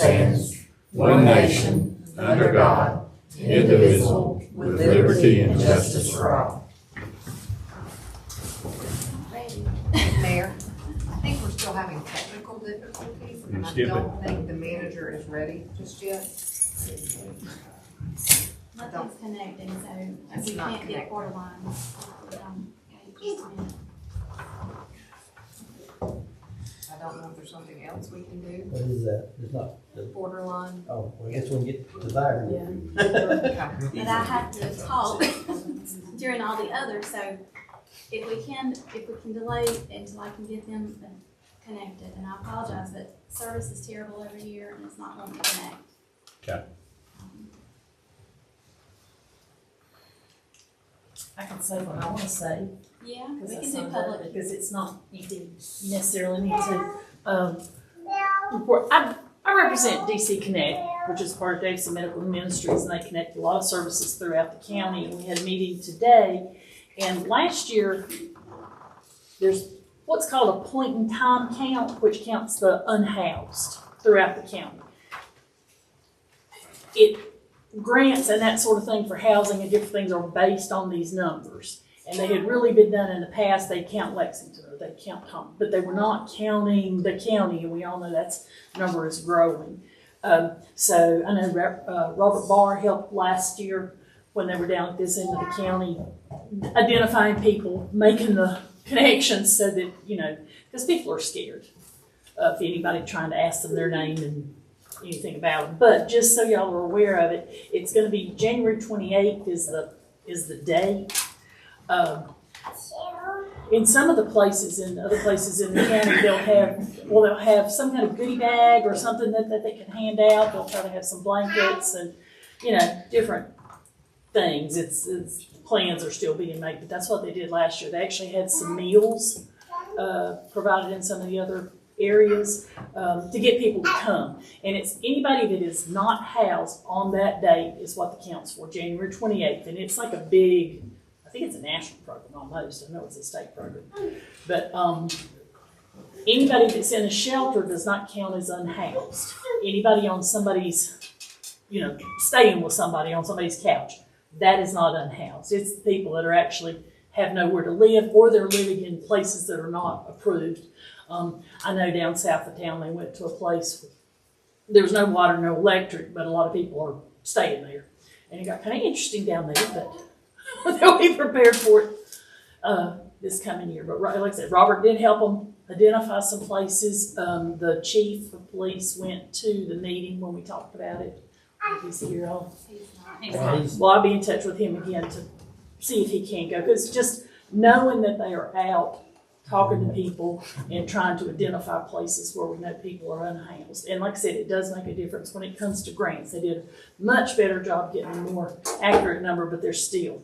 stands, one nation, under God, indivisible, with liberty and justice for all. Mayor, I think we're still having technical difficulties, and I don't think the manager is ready just yet. Nothing's connecting, so It's we not can't get Fortiline. I don't know if there's something else we can do. What is that? It's not the, Borderline. oh, well, I guess we can get to there. Okay. But I have to talk during all the others, so if we can delay until I can get them connected, and I apologize, but service is terrible over here and it's not going to connect. Okay. I can say what I want to say. Yeah, Because we that's can do not public. because it's not anything you necessarily need to report. I represent DC Connect, which is part of Davidson Medical Ministries, and they connect a lot of services throughout the county. And we had a meeting today, and last year there's what's called a point in time count, which counts the unhoused throughout the county. It grants and that sort of thing for housing and different things are based on these numbers. And they had really been done in the past. They'd count Lexington or they'd count Tom, but they were not counting the county, and we all know that number is growing. So I know Robert Barr helped last year when they were down at this end of the county, identifying people, making the connections so that, you know, because people are scared of anybody trying to ask them their name and anything about them. But just so y'all are aware of it, it's going to be January 28th is the date. In some of the places, in other places in the county, they'll have some kind of goodie bag or something that they can hand out. They'll try to have some blankets and, you know, different things. It's plans are still being made, but that's what they did last year. They actually had some meals provided in some of the other areas to get people to come. And it's anybody that is not housed on that date is what the count's for, January 28th. And it's like a big, I think it's a national program almost. I know it's a state program. But anybody that's in a shelter does not count as unhoused. Anybody on somebody's, you know, staying with somebody on somebody's couch, that is not unhoused. It's the people that are actually have nowhere to live or they're living in places that are not approved. I know down south of town they went to a place where there was no water, no electric, but a lot of people are staying there. And it got kind of interesting down there, but they'll be prepared for it this coming year. But like I said, Robert did help them identify some places. The chief of police went to the meeting when we talked about it. He's here. Well, I'll be in touch with him again to see if he can go. Because just knowing that they are out, talking to people and trying to identify places where we know people are unhoused. And like I said, it does make a difference when it comes to grants. They did a much better job getting a more accurate number, but they're still,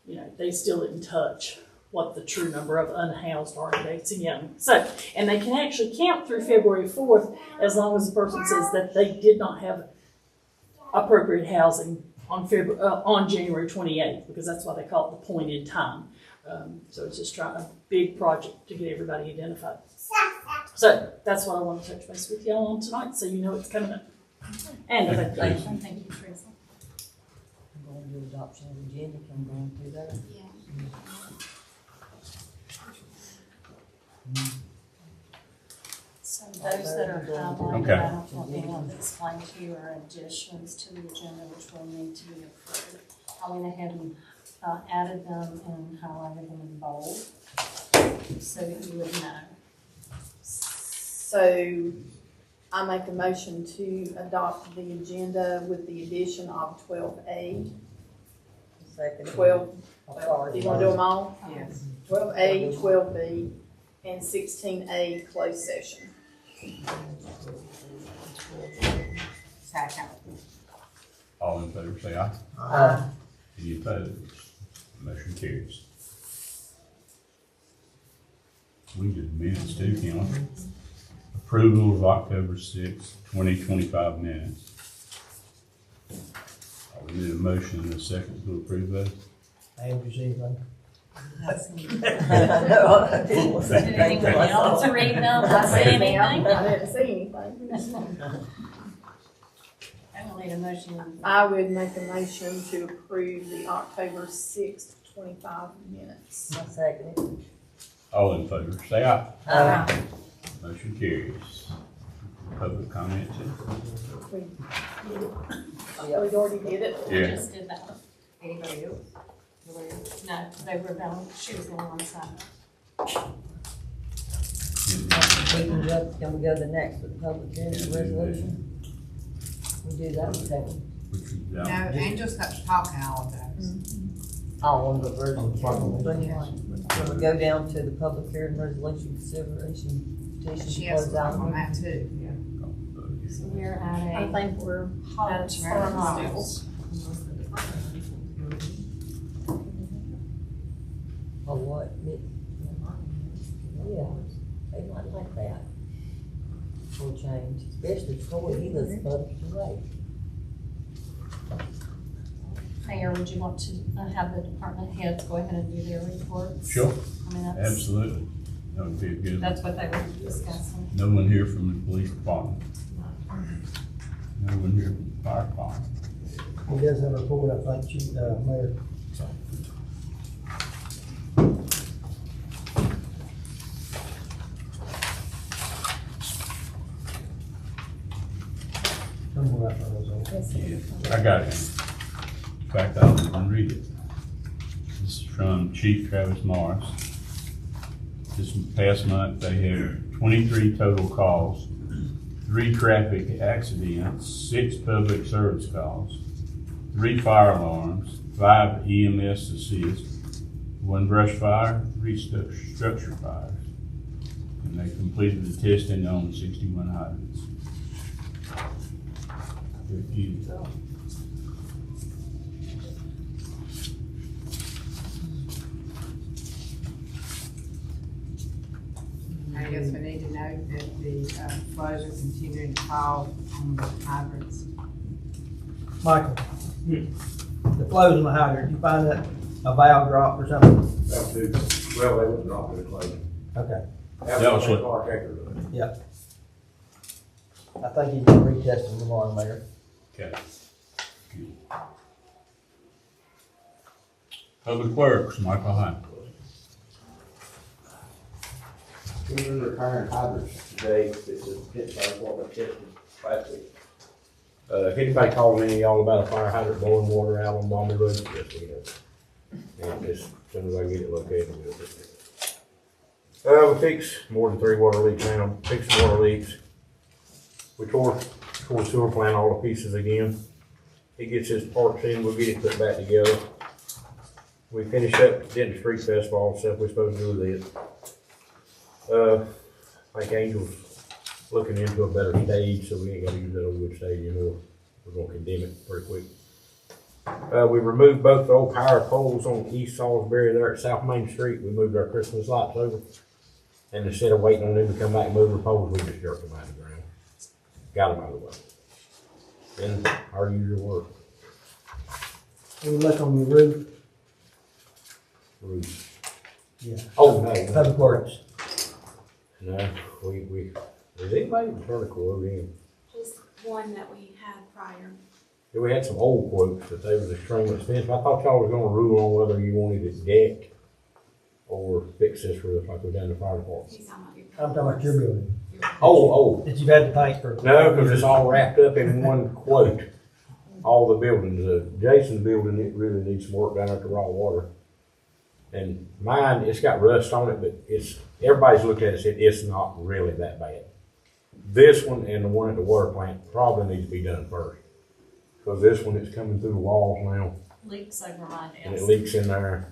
you know, they still didn't touch what the true number of unhoused are in Davidson Young. So, and they can actually count through February 4th as long as the person says that they did not have appropriate housing on January 28th, because that's why they call it the point in time. So it's just a big project to get everybody identified. So that's what I want to touch base with y'all on tonight, so you know it's coming up. And Thank you, Teresa. I'm going to do adoption of the agenda, can we go through that? Yeah. So those that are highlighted, Okay. I don't want anyone to explain to you are additions to the agenda which will need to be approved. I went ahead and added them and highlighted them in bold so that you would know. So I make a motion to adopt the agenda with the addition of 12A. Second. 12, I'm sorry. do you want to do them all? Yes. 12A, 12B, and 16A closed session. Second. All in favor, say aye. Aye. Any opposed? Motion carries. We did minutes too, Kelly. Approval of October 6, 2025 minutes. We need a motion and a second to approve those. Andrew, see anything? Did anyone else read them? I see anything? I didn't see anything. need a motion. I would make a motion to approve the October 6th, 25 minutes. I second it. All in favor, say aye. Aye. Motion carries. Public comment, too? We already did it. Yeah. Just did that one. Anybody else? Nobody else? No, they were going, she was the only one signing. We can go, can we go to the next with the public hearing resolution? We do that, okay. Which is No, down. Angel's got to talk on all of those. All on the version. On the Proclamation. Can we go down to the public hearing resolution consideration petition She to has close to talk on out? that too, yeah. So we're at I a, think we're hot That's as right. farmhouse. Or what? Yeah, they might like that. For change, especially Troy, he lives further away. Mayor, would you want to have the department heads go ahead and do their reports? Sure, I mean, that's, absolutely. That would be a good, that's what they were discussing. no one here from the police department. No one here from the fire department. He does have a report, I think, Chief, Mayor. Somewhere out there was on. Yeah, I got it. In fact, I'll even read it. This is from Chief Travis Morris. This past month, they had 23 total calls, 3 traffic accidents, 6 public service calls, 3 fire alarms, 5 EMS assists, 1 brush fire, 3 structure fires. And they completed the testing on 61 hydrants. Good deal. I guess we need to note that the flows are continuing to fall on the hydrants. Michael, the flows in the hydrant, you find that a valve drop or something? Well, they wouldn't drop it in place. Okay, That was what- Clark Acre. I think he's gonna retest them tomorrow, Mayor. Okay. Good. Public Works, Michael Hunt. We were repairing hydrants today, it's a pit fire, what we tested last week. If anybody calls any of y'all about a fire hydrant blowing water out on Bomber Road, yes, we know. And just, as soon as I get it located, we'll fix it. We fixed more than 3 water leaks now, fixed water leaks. We tore sewer plant all the pieces again. He gets his parts in, we'll get it put back together. We finished up Denton Street Festival and stuff we're supposed to do with it. I think Angel's looking into a better stage, so we ain't gotta use that old wood stage anymore. We're gonna condemn it pretty quick. We removed both the old power poles on East Salisbury there at South Main Street. We moved our Christmas lights over. And instead of waiting on them to come back and move the poles, we just jerked them out of the ground. Got them out of the way. Then our usual work. Any luck on your roof? Roof. Yeah. Oh, no. Public Works. No, we, is anybody turn a quote in? Just one that we had prior. Yeah, we had some old quotes, but they was extremely expensive. I thought y'all was gonna rule on whether you wanted it decked or fix this roof like we done in the fire department. He's talking about your. I'm talking about your building, Oh, that you've had to paint for. no, cause it's all wrapped up in one quote. All the buildings, Jason's building, it really needs some work down at the raw water. And mine, it's got rust on it, but everybody's looked at it and said, it's not really that bad. This one and the one at the water plant probably needs to be done first. Cause this one is coming through the walls now, Leaks over my and it desk. leaks in there.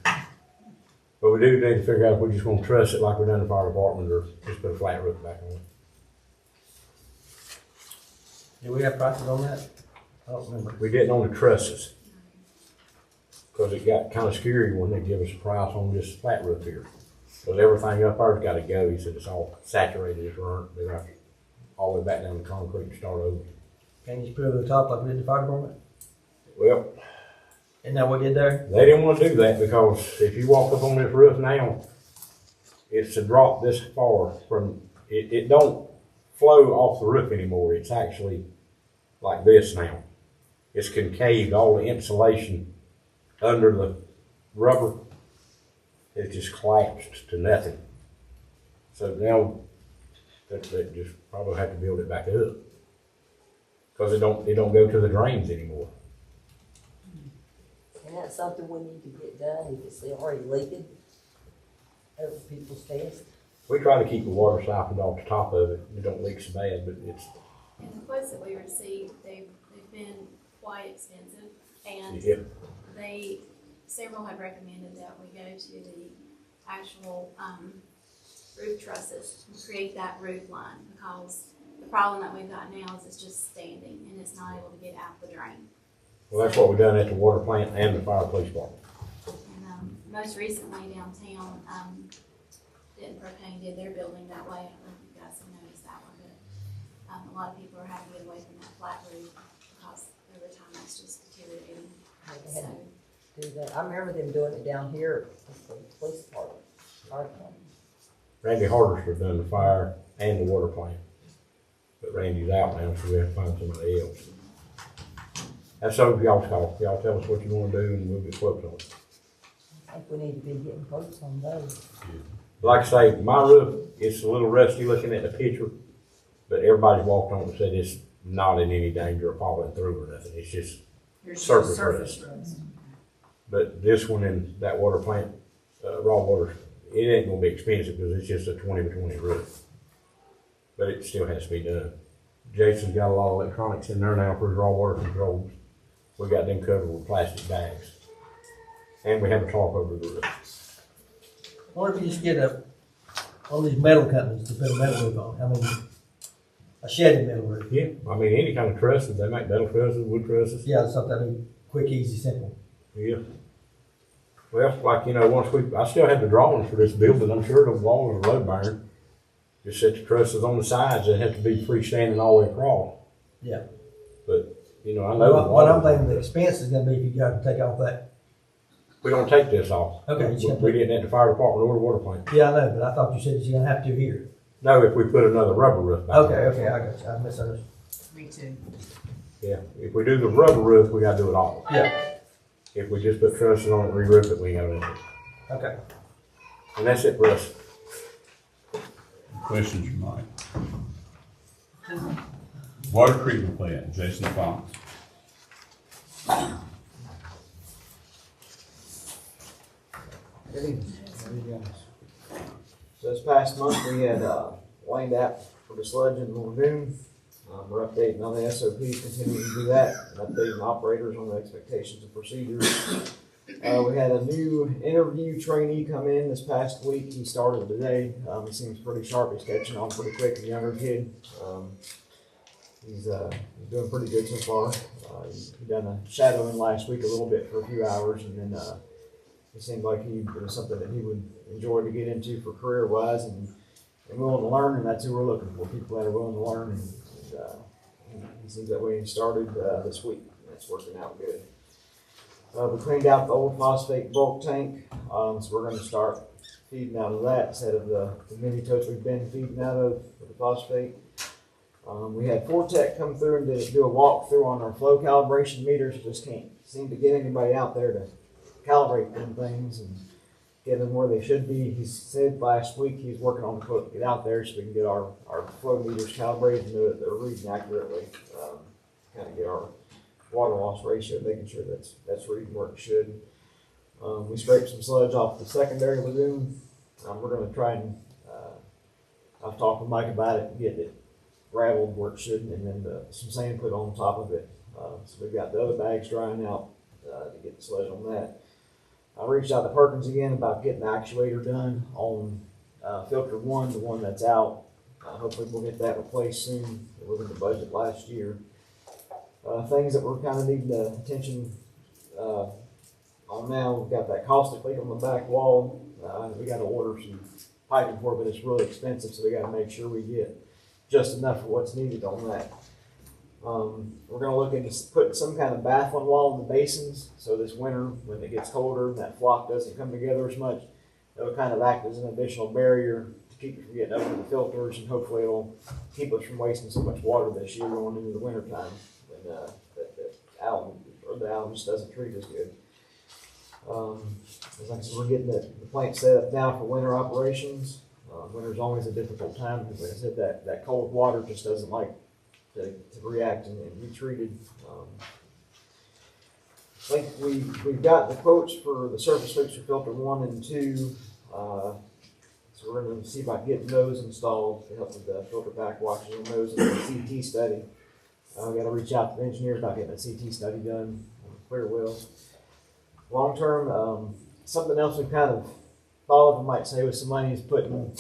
But we do need to figure out if we're just gonna truss it like we done in the fire department, or just put a flat roof back on it. Do we have prices on that? I don't remember. We didn't on the trusses. Cause it got kinda scary when they give us a price on this flat roof here. Cause everything up there's gotta go, he said it's all saturated, it's burnt, they have to all the way back down to concrete and start over. Can you just put it over the top like we did the fire department? Well, Isn't that what we did there? they didn't wanna do that because if you walk up on this roof now, it's a drop this far from, it don't flow off the roof anymore, it's actually like this now. it's concaved, all the insulation under the rubber, it just collapsed to nothing. So now, they just probably have to build it back up. Cause it don't go to the drains anymore. And that's something we need to get done if it's already leaking over people's heads. We try to keep the water siphoned off the top of it, it don't leak so bad, but it's, And the quotes that we received, they've been quite expensive, and yeah. several have recommended that we go to the actual, roof trusses and create that roof line, because the problem that we've got now is it's just standing and it's not able to get out the drain. Well, that's what we've done at the water plant and the fire police department. And, most recently downtown, Denton Propane did their building that way. I don't know if you guys have noticed that one, but, a lot of people are having to get away from that flat roof because over time it's just deteriorating. They had to do that. I remember them doing it down here at the police department. Fire department. Randy Harder's done the fire and the water plant. But Randy's out now, so we have to find somebody else. That's over y'all's call. Y'all tell us what you wanna do and we'll get quotes on it. I think we need to be getting quotes on those. Like I say, my roof, it's a little rusty looking at the picture, but everybody's walked on it and said it's not in any danger of falling through or nothing. It's just surface rust. But this one in that water plant, raw water, it ain't gonna be expensive because it's just a 20-by-20 roof. But it still has to be done. Jason's got a lot of electronics in there now for his raw water controls. We got them covered with plastic bags. And we have a tarp over the roof. Why don't you just get one of these metal companies to put a metal roof on? I mean, a shedded metal roof. Yeah, I mean, any kind of trusses, they make metal trusses, wood trusses. Yeah, something, I mean, quick, easy, simple. Yeah. Well, like, I still have the drawings for this building. I'm sure the walls are load bearing. Just set the trusses on the sides. They have to be freestanding all the way across. Yeah. But, I know. What I'm thinking the expense is gonna be if you got to take off that. We don't take this off. Okay. We didn't at the fire department or the water plant. Yeah, I know, but I thought you said you're gonna have to here. No, if we put another rubber roof back. Okay, I got you. I misunderstood. Me too. Yeah, if we do the rubber roof, we gotta do it all. Yeah. If we just put trusses on it, re-roof it, we ain't gotta do it. Okay. And that's it for us. Questions for Mike? Water treatment plant, Jason Fox. Good evening. How are you guys? So this past month, we had lined out for the sludge in the lagoon. We're updating on the SOPs, continuing to do that, and updating operators on the expectations and procedures. We had a new interview trainee come in this past week. He started today. He seems pretty sharp. He's catching on pretty quick. A younger kid. He's doing pretty good so far. He done a shadowing last week a little bit for a few hours, and then it seemed like it was something that he would enjoy to get into for career-wise and willing to learn, and that's who we're looking for, people that are willing to learn. And he seems that way. He started this week. That's working out good. We cleaned out the old phosphate bulk tank, so we're going to start feeding out of that instead of the mini totes we've been feeding out of for the phosphate. We had Fortec come through and do a walkthrough on our flow calibration meters. Just can't seem to get anybody out there to calibrate them things and get them where they should be. He said last week he's working on the quote to get out there so we can get our flow meters calibrated and know that they're reading accurately. Kind of get our water loss ratio, making sure that's reading where it should. We scraped some sludge off the secondary lagoon. We're going to try and I've talked with Mike about it and get it gravelled where it should, and then some sand put on top of it. So we've got the other bags drying out to get the sludge on that. I reached out to Perkins again about getting the actuator done on filter 1, the one that's out. Hopefully we'll get that replaced soon. It was in the budget last year. Things that we're kind of needing attention on now, we've got that caustic leak on the back wall. We got to order some piping for it, but it's really expensive, so we got to make sure we get just enough for what's needed on that. We're going to look into putting some kind of baffling wall in the basins, so this winter, when it gets colder and that flock doesn't come together as much, it'll kind of act as an additional barrier to keep it from getting over the filters, and hopefully it'll keep us from wasting so much water this year going into the winter time when that algae down, just doesn't treat as good. As like I said, we're getting the plant set up now for winter operations. Winter's always a difficult time because, like I said, that cold water just doesn't like to react and be treated. I think we've got the quotes for the surface fixture filter 1 and 2. So we're going to see about getting those installed to help with the filter backwashes on those in the CT study. We got to reach out to the engineer about getting a CT study done on clear wells. Long term, something else we kind of thought of and might save us some money is putting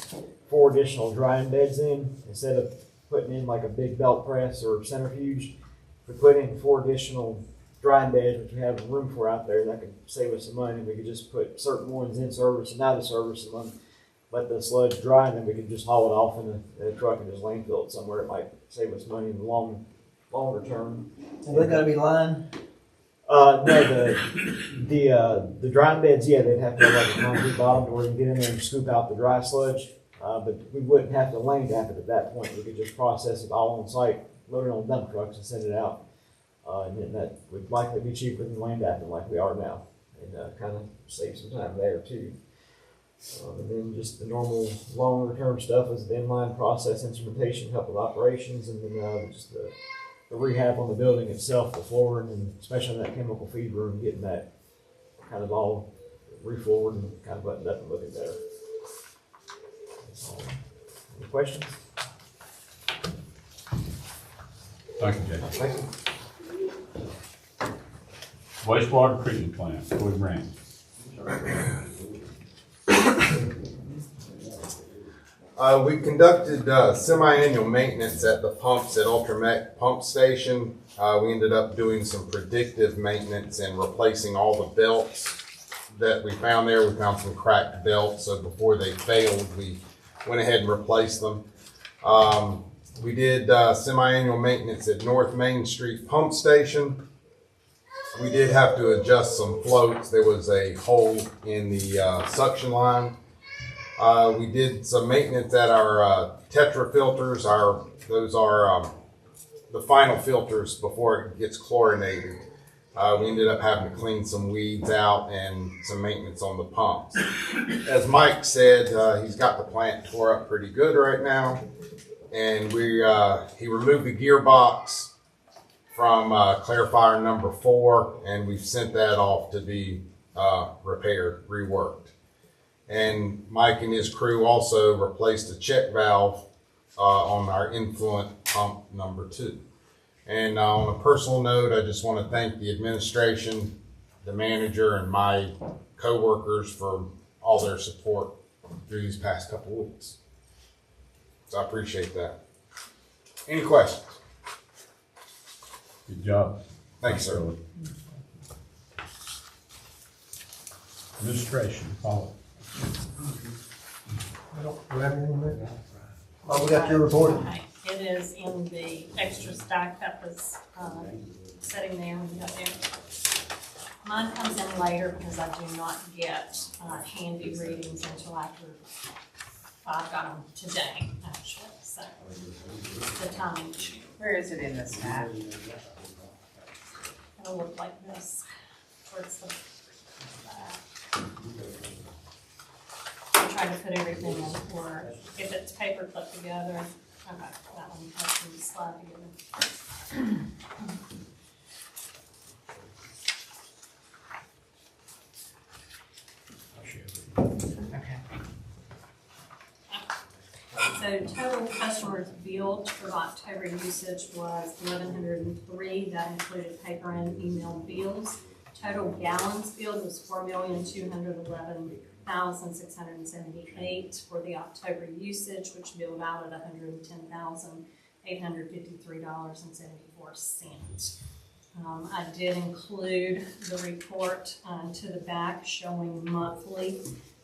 4 additional drying beds in instead of putting in like a big belt press or centrifuge. If we put in 4 additional drying beds, which we have room for out there, that could save us some money. We could just put certain ones in service and out of service and then let the sludge dry, and then we could just haul it off in a truck and just landfill it somewhere. It might save us money in the longer term. Are they gotta be lined? No, the drying beds, yeah, they'd have to have like a concrete bottom where you can get in there and scoop out the dry sludge. But we wouldn't have to land tap it at that point. We could just process it all on site, load it on dump trucks and send it out. And then that would likely be cheaper than land tapping like we are now, and kind of save some time there too. And then just the normal longer term stuff is the inline process instrumentation, help with operations, and then just the rehab on the building itself, the flooring, and especially in that chemical feed room, getting that kind of all refloored and kind of buttoned up and looking better. Any questions? Thank you, Jay. Thank you. Wastewater treatment plant, Floyd Brand. We conducted semi-annual maintenance at the pumps at Ultramec Pump Station. We ended up doing some predictive maintenance and replacing all the belts that we found there. We found some cracked belts, so before they failed, we went ahead and replaced them. We did semi-annual maintenance at North Main Street Pump Station. We did have to adjust some floats. There was a hole in the suction line. We did some maintenance at our Tetra filters. Those are the final filters before it gets chlorinated. We ended up having to clean some weeds out and some maintenance on the pumps. As Mike said, he's got the plant tore up pretty good right now, and he removed the gearbox from clarifier number 4, and we've sent that off to be repaired, reworked. And Mike and his crew also replaced a check valve on our influent pump number 2. And on a personal note, I just want to thank the administration, the manager, and my co-workers for all their support through these past couple of weeks. So I appreciate that. Any questions? Good job. Thanks, sir. Administration, Paul. We got your report. Okay, it is in the extra stack that was sitting there when you got there. Mine comes in later because I do not get handy readings until after I've got them today, actually, so the timing issue. Where is it in the stack? It'll look like this, towards the back. I try to put everything in order. If it's paper clipped together, okay, that one has to slide together. So total customers billed for October usage was 1,103. That included paper and email bills. Total gallons billed was 4,211,678 for the October usage, which billed out at $110,853.74. I did include the report to the back showing monthly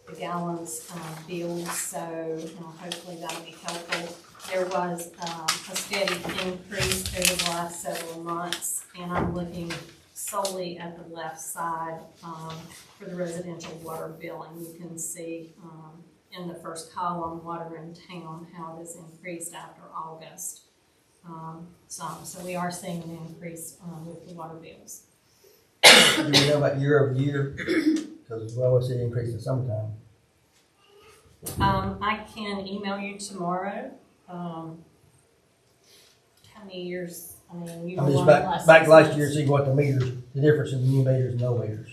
the gallons billed, so hopefully that'll be helpful. There was a steady increase over the last several months, and I'm looking solely at the left side for the residential water billing. You can see in the first column, water in town, how it has increased after August. So we are seeing an increase with the water bills. Do we know about year over year? Because we always see an increase in summertime. I can email you tomorrow, how many years, I mean, you I'm were just on back last year, see what the meters, the difference in the new meters and no meters.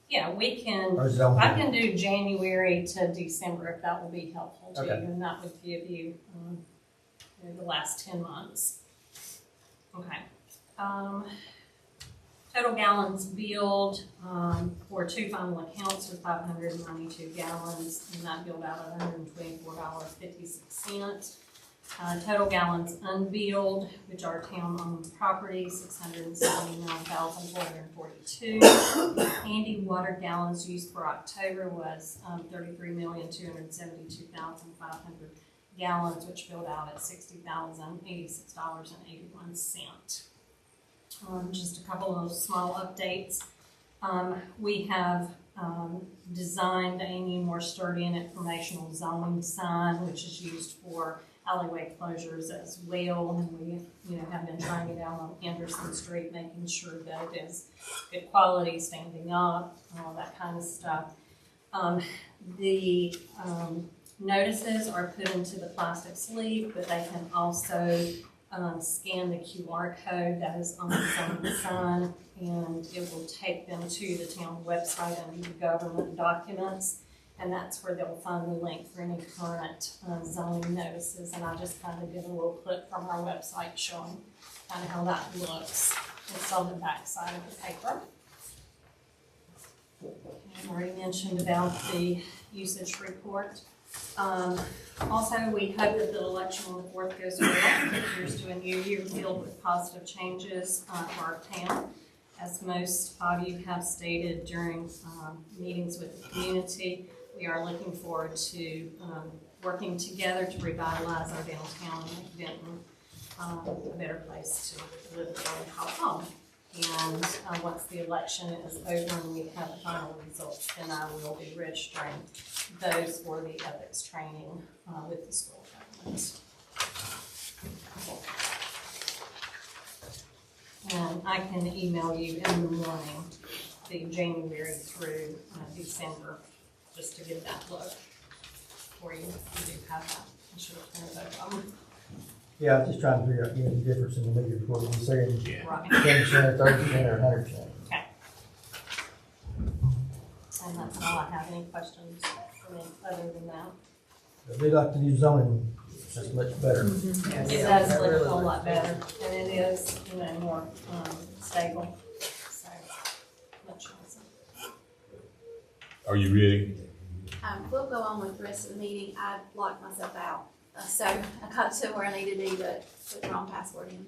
Yeah, we can, Or is it on I here? can do January to December if that will be helpful to you, Okay. and that would give you, the last 10 months. Okay. Total gallons billed, for two final accounts are 592 gallons, and that billed out at $124.56. Total gallons unbilled, which are town-owned property, 679,442. Handy water gallons used for October was 33,272,500 gallons, which billed out at $60,086.81. Just a couple of small updates. We have designed a new, more sturdy and informational zoning sign, which is used for alleyway closures as well. And we, have been trying it out on Anderson Street, making sure that it is good quality, standing up, all that kind of stuff. The notices are put into the plastic sleeve, but they can also scan the QR code that is on the sign, and it will take them to the town website under the government documents, and that's where they'll find the link for any current zoning notices. And I just kind of did a little clip from our website showing kind of how that looks. It's on the back side of the paper. I already mentioned about the usage report. Also, we hope that the election on the 4th goes well. Here's to a new year filled with positive changes for our town. As most of you have stated during meetings with the community, we are looking forward to working together to revitalize our downtown and make Benton a better place to live and call home. And once the election is over and we have the final results, then I will be registering those for the ethics training with the school government. And I can email you in the morning the January through December, just to give that look for you. You do have that. I should have turned it over. Yeah, I'm just trying to figure out, the difference in the meters, what we saying, Right. 10%, 30%, or 100%. Okay. And that's all I have. Any questions for me other than that? They like to do zoning, that's much better. It does look a whole lot better, and it is, more stable. So, much nicer. Are you ready? We'll go on with the rest of the meeting. I locked myself out, so I got to where I need to be, but put the wrong password in.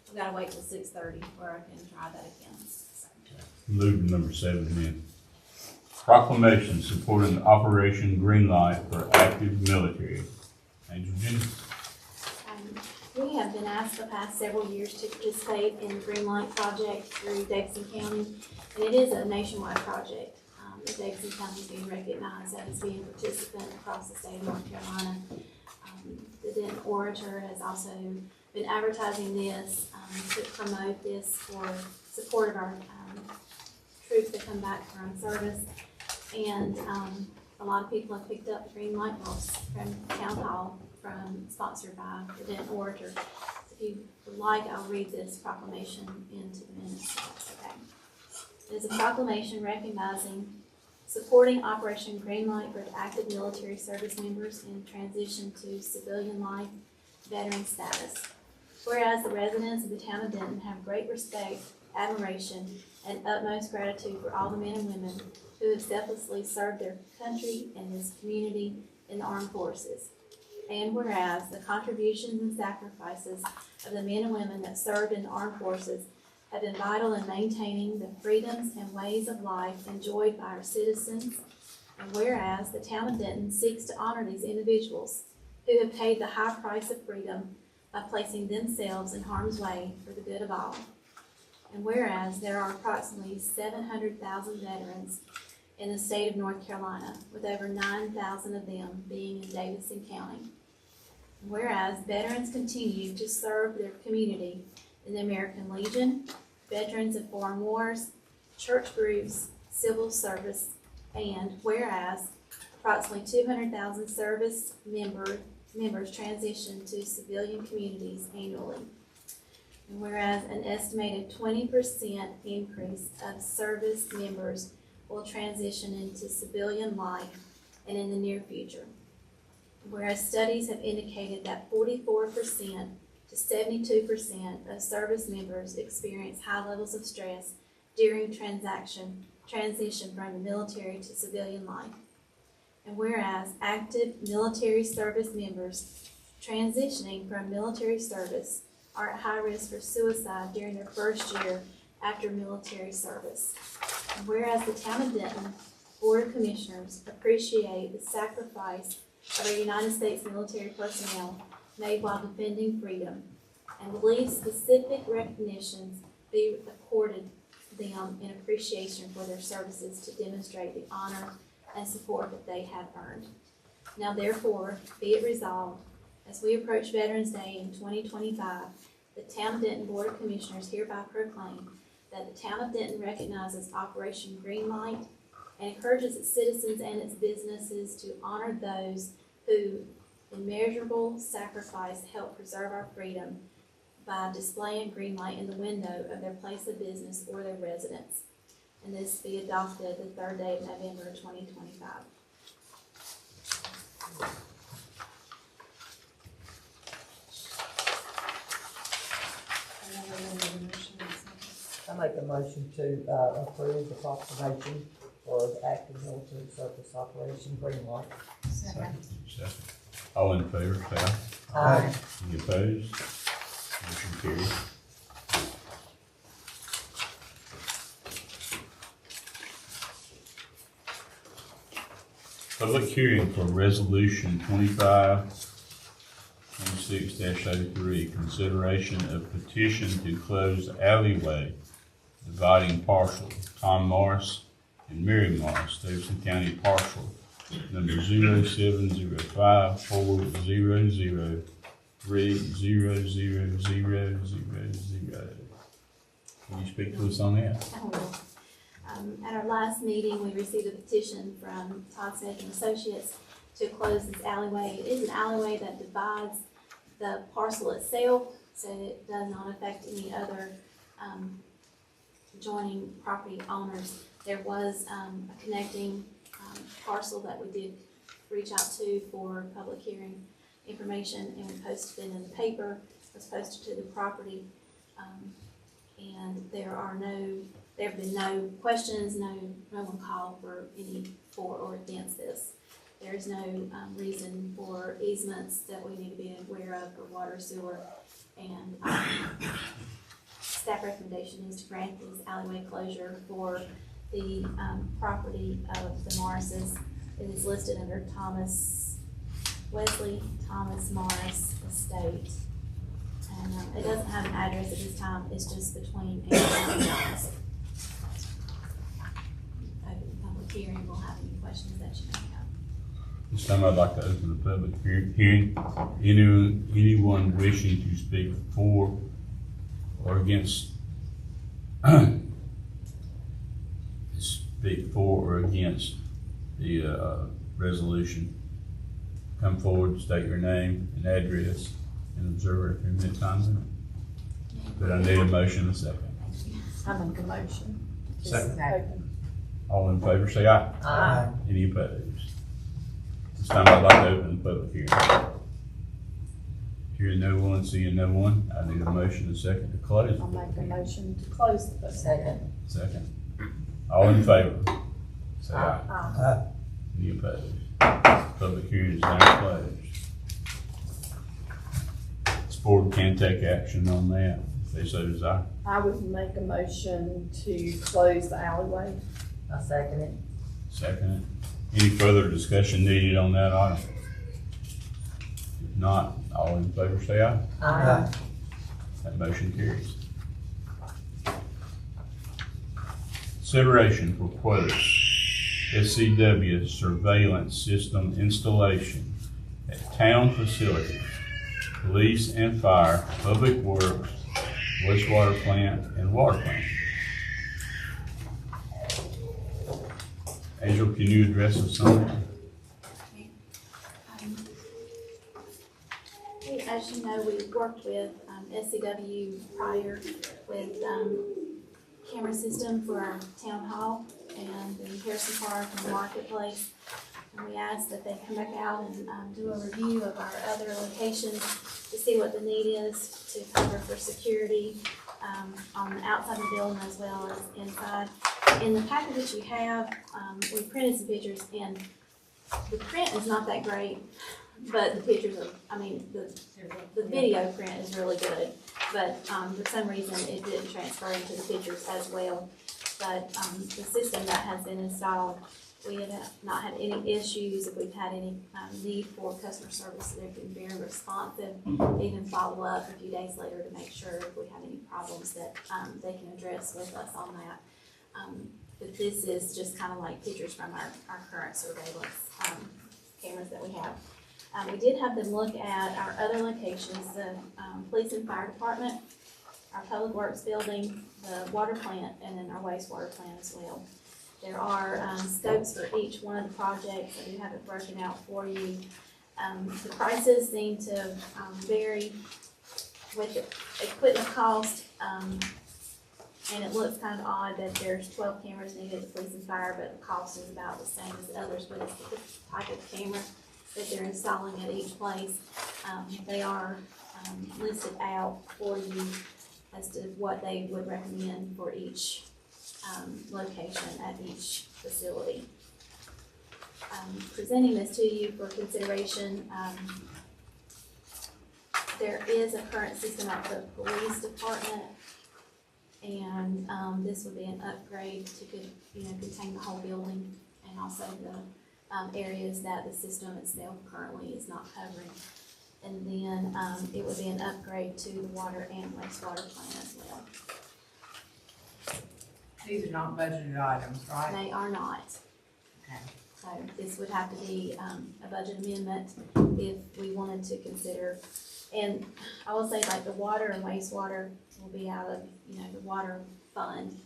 So we gotta wait till 6:30 where I can try that again. So. Move to number 7 then. Proclamation supporting Operation Greenlight for active military. Angel Jenkins. We have been asked the past several years to participate in the Greenlight project through Davidson County, and it is a nationwide project. Davidson County is being recognized as being a participant across the state of North Carolina. The Denton Orator has also been advertising this to promote this for support of our troops that come back from service. And a lot of people have picked up the green light bulbs from Town Hall, sponsored by the Denton Orator. So if you would like, I'll read this proclamation into the minutes, if that's okay. It is a proclamation recognizing supporting Operation Greenlight for active military service members in transition to civilian life veteran status. Whereas the residents of the town of Denton have great respect, admiration, and utmost gratitude for all the men and women who have selflessly served their country and this community in the armed forces. And whereas the contributions and sacrifices of the men and women that served in the armed forces have been vital in maintaining the freedoms and ways of life enjoyed by our citizens. And whereas the town of Denton seeks to honor these individuals who have paid the high price of freedom by placing themselves in harm's way for the good of all. And whereas there are approximately 700,000 veterans in the state of North Carolina, with over 9,000 of them being in Davidson County. And whereas veterans continue to serve their community in the American Legion, Veterans of Foreign Wars, church groups, civil service, and whereas approximately 200,000 service members transition to civilian communities annually. And whereas an estimated 20% increase of service members will transition into civilian life and in the near future. Whereas studies have indicated that 44% to 72% of service members experience high levels of stress during transition from the military to civilian life. And whereas active military service members transitioning from military service are at high risk for suicide during their first year after military service. And whereas the Town of Denton Board of Commissioners appreciate the sacrifice of our United States military personnel made while defending freedom, and believe specific recognitions be accorded them in appreciation for their services to demonstrate the honor and support that they have earned. Now therefore, be it resolved, as we approach Veterans Day in 2025, the Town of Denton Board of Commissioners hereby proclaim that the Town of Denton recognizes Operation Greenlight and encourages its citizens and its businesses to honor those who immeasurable sacrifice help preserve our freedom by displaying Greenlight in the window of their place of business or their residence. And this be adopted the third day of November 2025. I make a motion to approve the proclamation for active military surface operation Greenlight. Second. All in favor, say aye. Aye. Any opposed? Motion carries. Public hearing for resolution 25-26-03, consideration of petition to close Alleyway dividing Parcel, Tom Morris and Mary Morris, Davidson County Parcel number 0705-400-3000000. Can you speak to us on that? I will. At our last meeting, we received a petition from Todd Smith and Associates to close this alleyway. It is an alleyway that divides the parcel itself, so it does not affect any other adjoining property owners. There was a connecting parcel that we did reach out to for public hearing information, and we posted it in the paper. It was posted to the property, and there have been no questions, no one called for any for or against this. There is no reason for easements that we need to be aware of for water, sewer, and staff recommendation is to grant this alleyway closure for the property of the Morrises. It is listed under Wesley Thomas Morris Estate. And it doesn't have an address at this time, it's just between 8 and 9. Open the public hearing, we'll have any questions that you may have. This time I'd like to open the public hearing. Anyone wishing to speak for or against the resolution, come forward, state your name and address, and observe a few minute time limit. But I need a motion and a second. I make a motion. Second. All in favor, say aye. Aye. Any opposed? This time I'd like to open the public hearing. Hearing no one, seeing no one, I need a motion and a second to close the I'll public make a hearing. motion to close the public. Second. Second. All in favor, say aye. Aye. Any opposed? Public hearing is now closed. This board can take action on that if they so desire. I would make a motion to close the alleyway. I second it. Second. Any further discussion needed on that item? If not, all in favor say aye. Aye. That motion carries. Consideration for quotes. SCW surveillance system installation at town facilities, police and fire, public works, wastewater plant, and water plant. Angel, can you address us on that? As you know, we worked with SCW prior with camera system for our town hall and the Harrison Park and the marketplace. And we asked that they come back out and do a review of our other locations to see what the need is to cover for security on the outside of the building as well as inside. In the packet that you have, we printed some pictures, and the print is not that great, but the pictures are, the video print is really good. But for some reason, it didn't transfer into the pictures as well. But the system that has been installed, we have not had any issues. If we've had any need for customer service, they've been very responsive. They even follow up a few days later to make sure if we have any problems that they can address with us on that. But this is just kind of like pictures from our current surveillance cameras that we have. We did have them look at our other locations, the police and fire department, our public works building, the water plant, and then our wastewater plant as well. There are scopes for each one of the projects. I do have it broken out for you. The prices seem to vary with the equipment cost, and it looks kind of odd that there's 12 cameras needed at police and fire, but the cost is about the same as the others, but it's the type of camera that they're installing at each place. They are listed out for you as to what they would recommend for each location at each facility. Presenting this to you for consideration, there is a current system at the police department, and this would be an upgrade to contain the whole building and also the areas that the system itself currently is not covering. And then it would be an upgrade to the water and wastewater plant as well. These are not budgeted items, right? They are not. Okay. So this would have to be a budget amendment if we wanted to consider. And I will say, like, the water and wastewater will be out of, the water fund.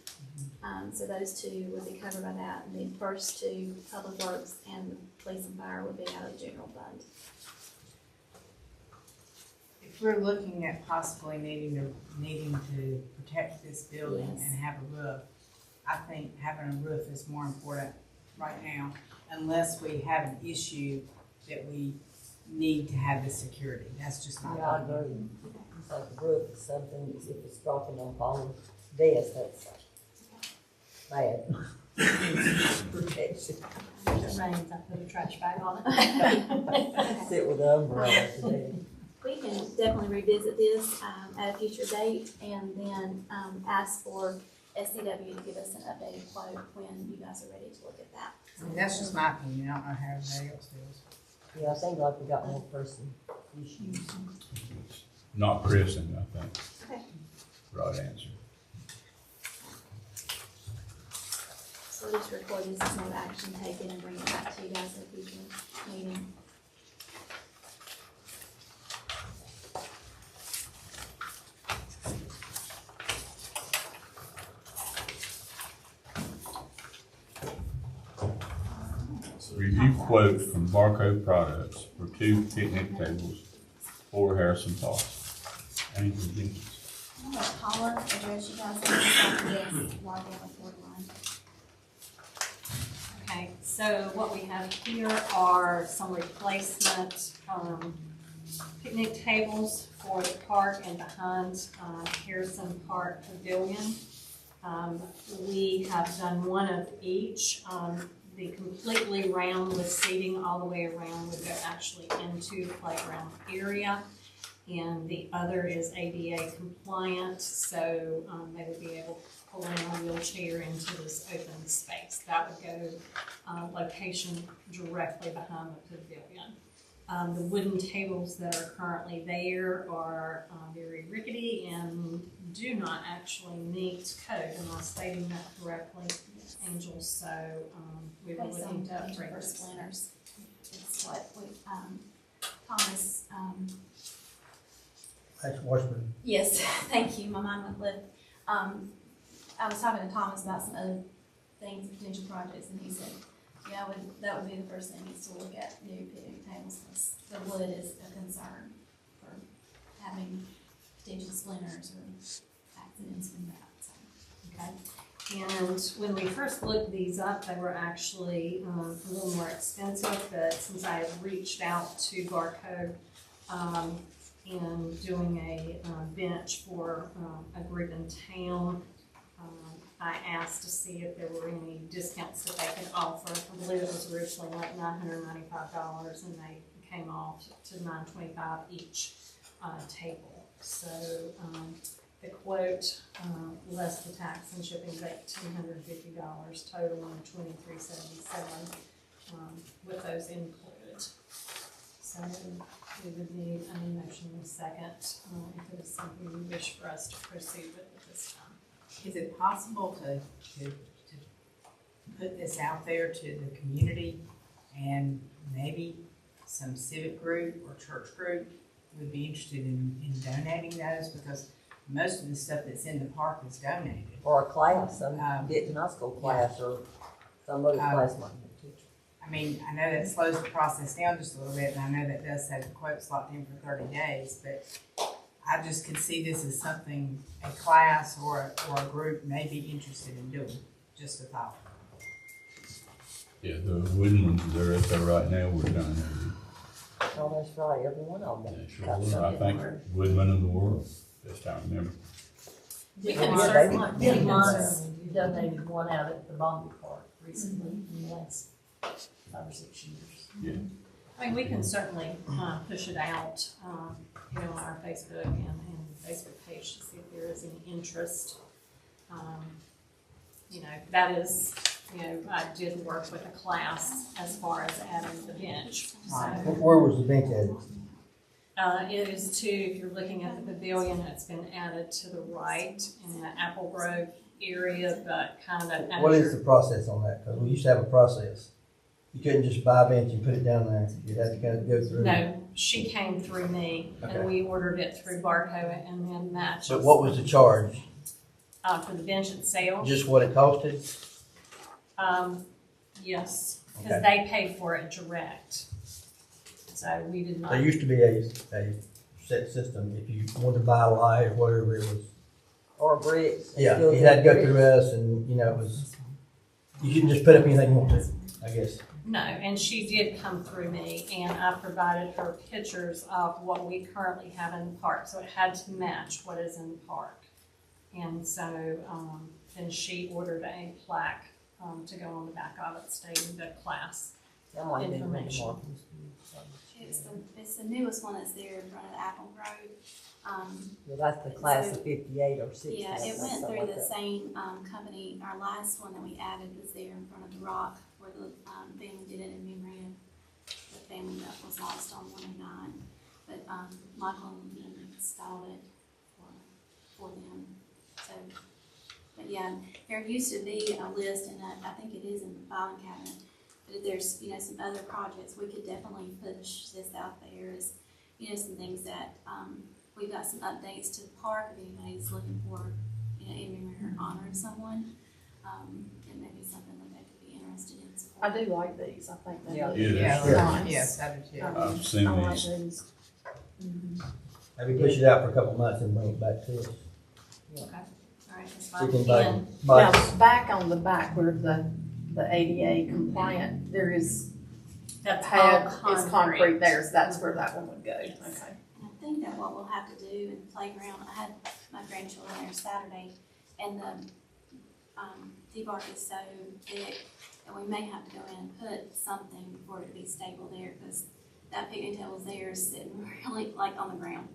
So those two would be covered by that. And the first two, public works and the police and fire, would be out of the general fund. If we're looking at possibly needing to protect this building Yes. and have a roof, I think having a roof is more important right now, unless we have an issue that we need to have the security. That's just not. Yeah, I agree. It's like the roof is something, if it's dropping off all this, that's bad. Protection. If it rains, I put a trash bag on it. Sit with the umbrella today. We can definitely revisit this at a future date and then ask for SCW to give us an updated quote when you guys are ready to look at that. I mean, that's just my opinion. I don't know how everybody else feels. Yeah, I think like we got more person issues. Not pressing, I think. Okay. Right answer. So we'll just record this as no action taken and bring it back to you guys at a future meeting. Review quote from Barco Products for 2 picnic tables for Harrison Park. Angel Jenkins. I'm gonna let Paula address you guys after this while I get with Fortiline. Okay, so what we have here are some replacement picnic tables for the park and behind Harrison Park Pavilion. We have done one of each. The completely round with seating all the way around would go actually into the playground area. And the other is ADA compliant, so they would be able to pull in a wheelchair into this open space. That would go location directly behind the pavilion. The wooden tables that are currently there are very rickety and do not actually meet code. Am I stating that correctly, Angel? So we were looking to upgrade this. Splinters. It's what we, Thomas, That's Washburn. yes, thank you, my mind went limp. I was talking to Thomas about some other things, potential projects, and he said, Yeah, that would be the first thing is to look at new picnic tables, because the wood is a concern for having potential splinters or accidents from that, so. Okay. And when we first looked these up, they were actually a little more expensive, but since I have reached out to Barcode in doing a bench for a group in town, I asked to see if there were any discounts that they could offer. I believe it was originally like $995, and they came off to $925 each table. So the quote, less the tax and shipping, is $1,850, totaling $2,377 with those included. So we would need a motion in a second if it is something you wish for us to proceed with at this time. Is it possible to put this out there to the community, and maybe some civic group or church group would be interested in donating those? Because most of the stuff that's in the park is donated. Or a class, some getting high school class or some other class might be a teacher. I mean, I know that slows the process down just a little bit, and I know that does have the quotes locked in for 30 days, but I just could see this as something a class or a group may be interested in doing. Just a thought. Yeah, the wooden ones that are up there right now, we're done. Oh, that's right, every one of them. Yeah, sure will. I think Woodman of the world, best I remember. We can Yeah, certainly, they- we can Mines donated one out at the Bombay Park recently, in the last 5 or 6 years. Yeah. I mean, we can certainly push it out, you know, on our Facebook and Facebook page to see if there is any interest. You know, that is, you know, I did work with a class as far as adding the bench. So, Where was the bench at? it is to, if you're looking at the pavilion, it's been added to the right in the Apple Grove area, but kind of. What is the process on that? Because we used to have a process. You couldn't just buy a bench and put it down there. You'd have to kind of go through. No, she came through me, Okay. and we ordered it through Barcode and then matched. So what was the charge? For the bench itself? Just what it costed? Yes, because Okay. they paid for it direct. So we did not. There used to be a set system. If you wanted to buy a light or whatever it was. Or bricks. Yeah, Still you had to go bricks. through us and, you know, it was, you couldn't just put up anything you want to, I guess. No, and she did come through me, and I provided her pictures of what we currently have in the park, so it had to match what is in the park. And so, then she ordered a plaque, to go on the back of it stating the class. That might be Information. more. it's the newest one that's there in front of the Apple Grove. Well, that's the class of 58 or 60. Yeah, it went something through like the that. same, company. Our last one that we added was there in front of the rock where the, family did it in memory of the family that was lost on 109. But, Michael and them installed it for them. So, but yeah, there used to be a list, and I think it is in the filing cabinet. But if there's, you know, some other projects, we could definitely push this out there as, you know, some things that, we've got some updates to the park if anybody's looking for, you know, in memory or honoring someone. It may be something that they could be interested in. I do like these, I think they Yeah. look Yeah, Yeah, they're right. Yes, I do too. I've seen I like these. these. Maybe push it out for a couple of months and bring it back to us. Okay, all right, that's We fine. can buy, And buy. Now, back on the back where the ADA compliant, there is that's all pad, concrete. is concrete there, so that's where that one would go. Yes. Okay. And I think that what we'll have to do in the playground, I had my grandchildren there Saturday, and the, T-bark is so thick, and we may have to go in and put something for it to be stable there, because that picnic table's there is sitting really like on the ground.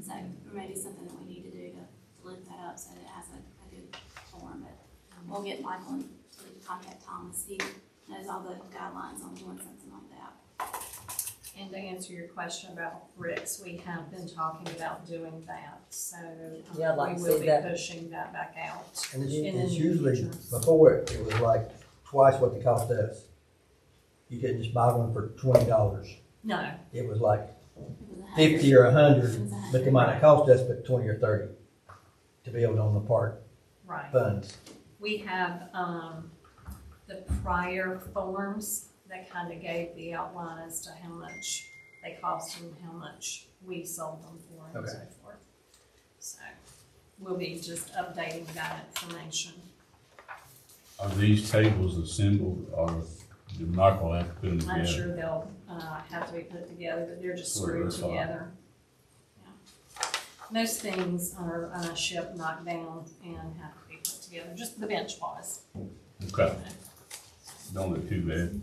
So there may be something that we need to do to lift that up so that it has a good form, but we'll get Michael to contact Thomas. He knows all the guidelines on doing something like that. And to answer your question about bricks, we have been talking about doing that, so Yeah, I'd like we to will see be that. pushing that back out. And it's, in the it's near usually, future. before it was like twice what they cost us. You couldn't just buy one for $20. No, It was like It was 50 or 100, It was but they might have cost us but 20 or 30 to be able to own the park right. funds. We have, the prior forms that kind of gave the outline as to how much they cost and how much we sold them for and so forth. So we'll be just updating that information. Are these tables assembled or do Michael have to put them together? I'm sure they'll have to be put together, but they're just screwed That's fine. together. Yeah. Most things are shipped, knocked down, and have to be put together, just the bench was. Okay. Don't look too bad.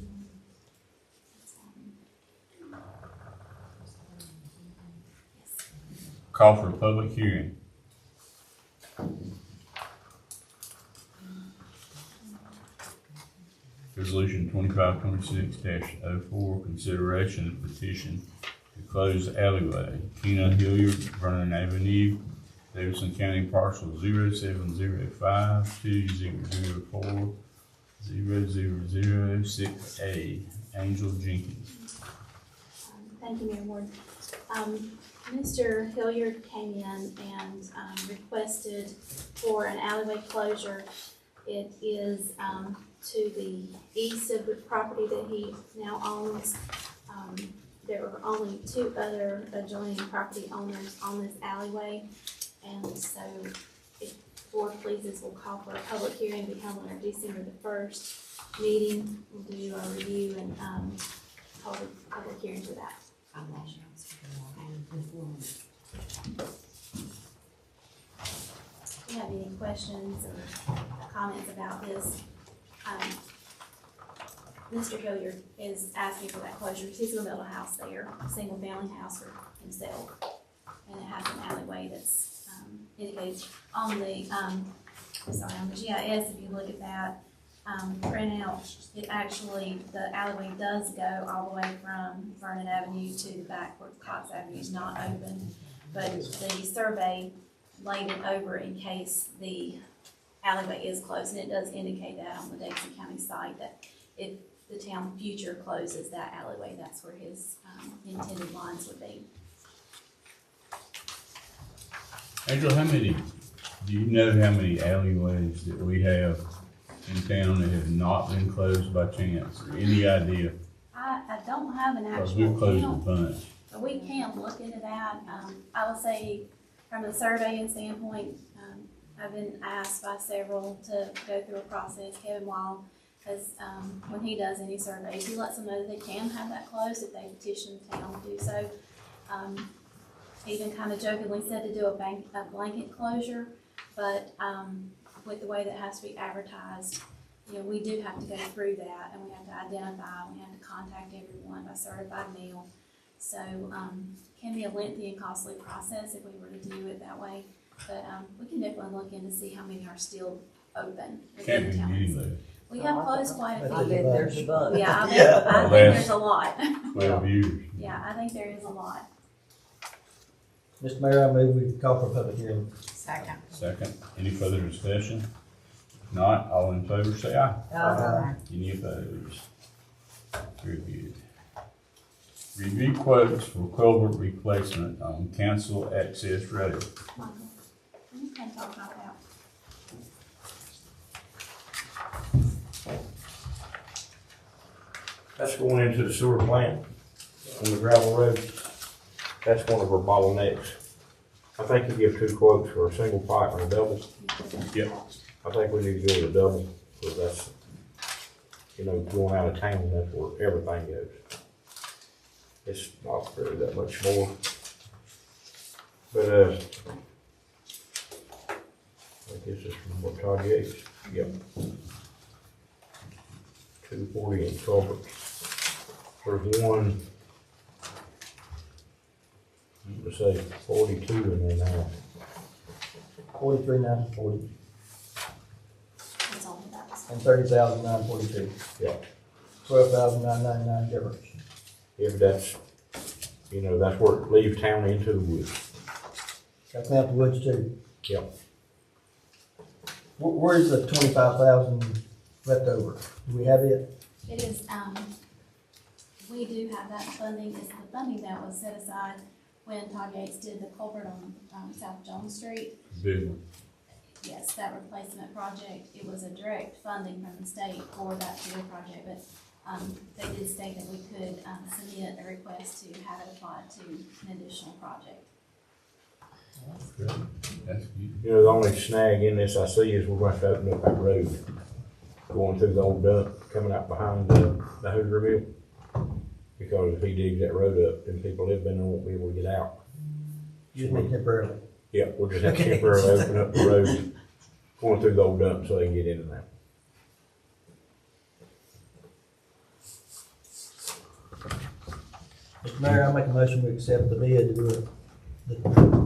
Call for a public hearing. Resolution 2526-04, consideration of petition to close Alleyway, Kena Hilliard, Vernon Avenue, Davidson County Parcel 0705-2004-0006A, Angel Jenkins. Thank you, Mayor Ward. Mr. Hilliard came in and requested for an alleyway closure. It is to the east of the property that he now owns. There are only 2 other adjoining property owners on this alleyway. And so if the board pleases, we'll call for a public hearing to be held on our December the 1st meeting. We'll do a review and hold a public hearing for that. If you have any questions or comments about this, Mr. Hilliard is asking for that closure. He's gonna build a house there, a single family house for himself. And it has an alleyway that's indicated on the, on the GIS, if you look at that printout, it actually, the alleyway does go all the way from Vernon Avenue to the back where Cox Avenue is not open. But the survey laid it over in case the alleyway is closed, and it does indicate that on the Davidson County site that if the town future closes that alleyway, that's where his intended lines would be. Angel, do you know how many alleyways that we have in town that have not been closed by chance? Or any idea? I don't have an Because actual we've closed a count, bunch. but we can look into that. I would say from the surveying standpoint, I've been asked by several to go through a process. Kevin Wild has, when he does any surveys, he lets them know that they can have that closed if they petition the town to do so. Even kind of jokingly said to do a blanket closure, but with the way that has to be advertised, you know, we do have to go through that, and we have to identify, we have to contact everyone by certified mail. So can be a lengthy and costly process if we were to do it that way. But we can definitely look in to see how many are still open. Can't be anyway. We have closed quite a I few. bet there's a bunch. Yeah, I think Well, there's a lot. 12 years. Yeah, I think there is a lot. Mr. Mayor, I move we call for a public hearing. Second. Second, any further discussion? If not, all in favor say aye. Any opposed? Very good. Review quotes for culvert replacement on Council Access Road. Michael, you can talk about that. That's going into the sewer plant on the gravel road. That's one of our bottlenecks. I think you give 2 quotes for a single pipe and a double. Yep. I think we need to go with a double, because that's, you know, going out of town, that's where everything goes. It's not really that much more. But, I guess it's from what Todd Yates, yep. 240 inch culverts. There's one, let's say 42 in there now. 43,940 That's all that was. and 30,942. Yeah. 12,999 difference. If that's, you know, that's where it leaves town into the woods. Got to count the woods too. Yep. Where's the 25,000 left over? Do we have it? It is, we do have that funding. It's the funding that was set aside when Todd Yates did the culvert on South Jones Street. Big one. yes, that replacement project, it was a direct funding from the state for that field project, but, they did state that we could, submit a request to have it applied to an additional project. That's good. That's good. You know, the only snag in this I see is we're going to have to open up that road going through the old dump, coming out behind the Hoover Mill. Because if he digs that road up, then people live in there won't be able to get out. Just mean temporarily. Yeah, we'll just have to temporarily open up the road going through the old dump so they can get into that. Mr. Mayor, I make a motion to accept the bid to do the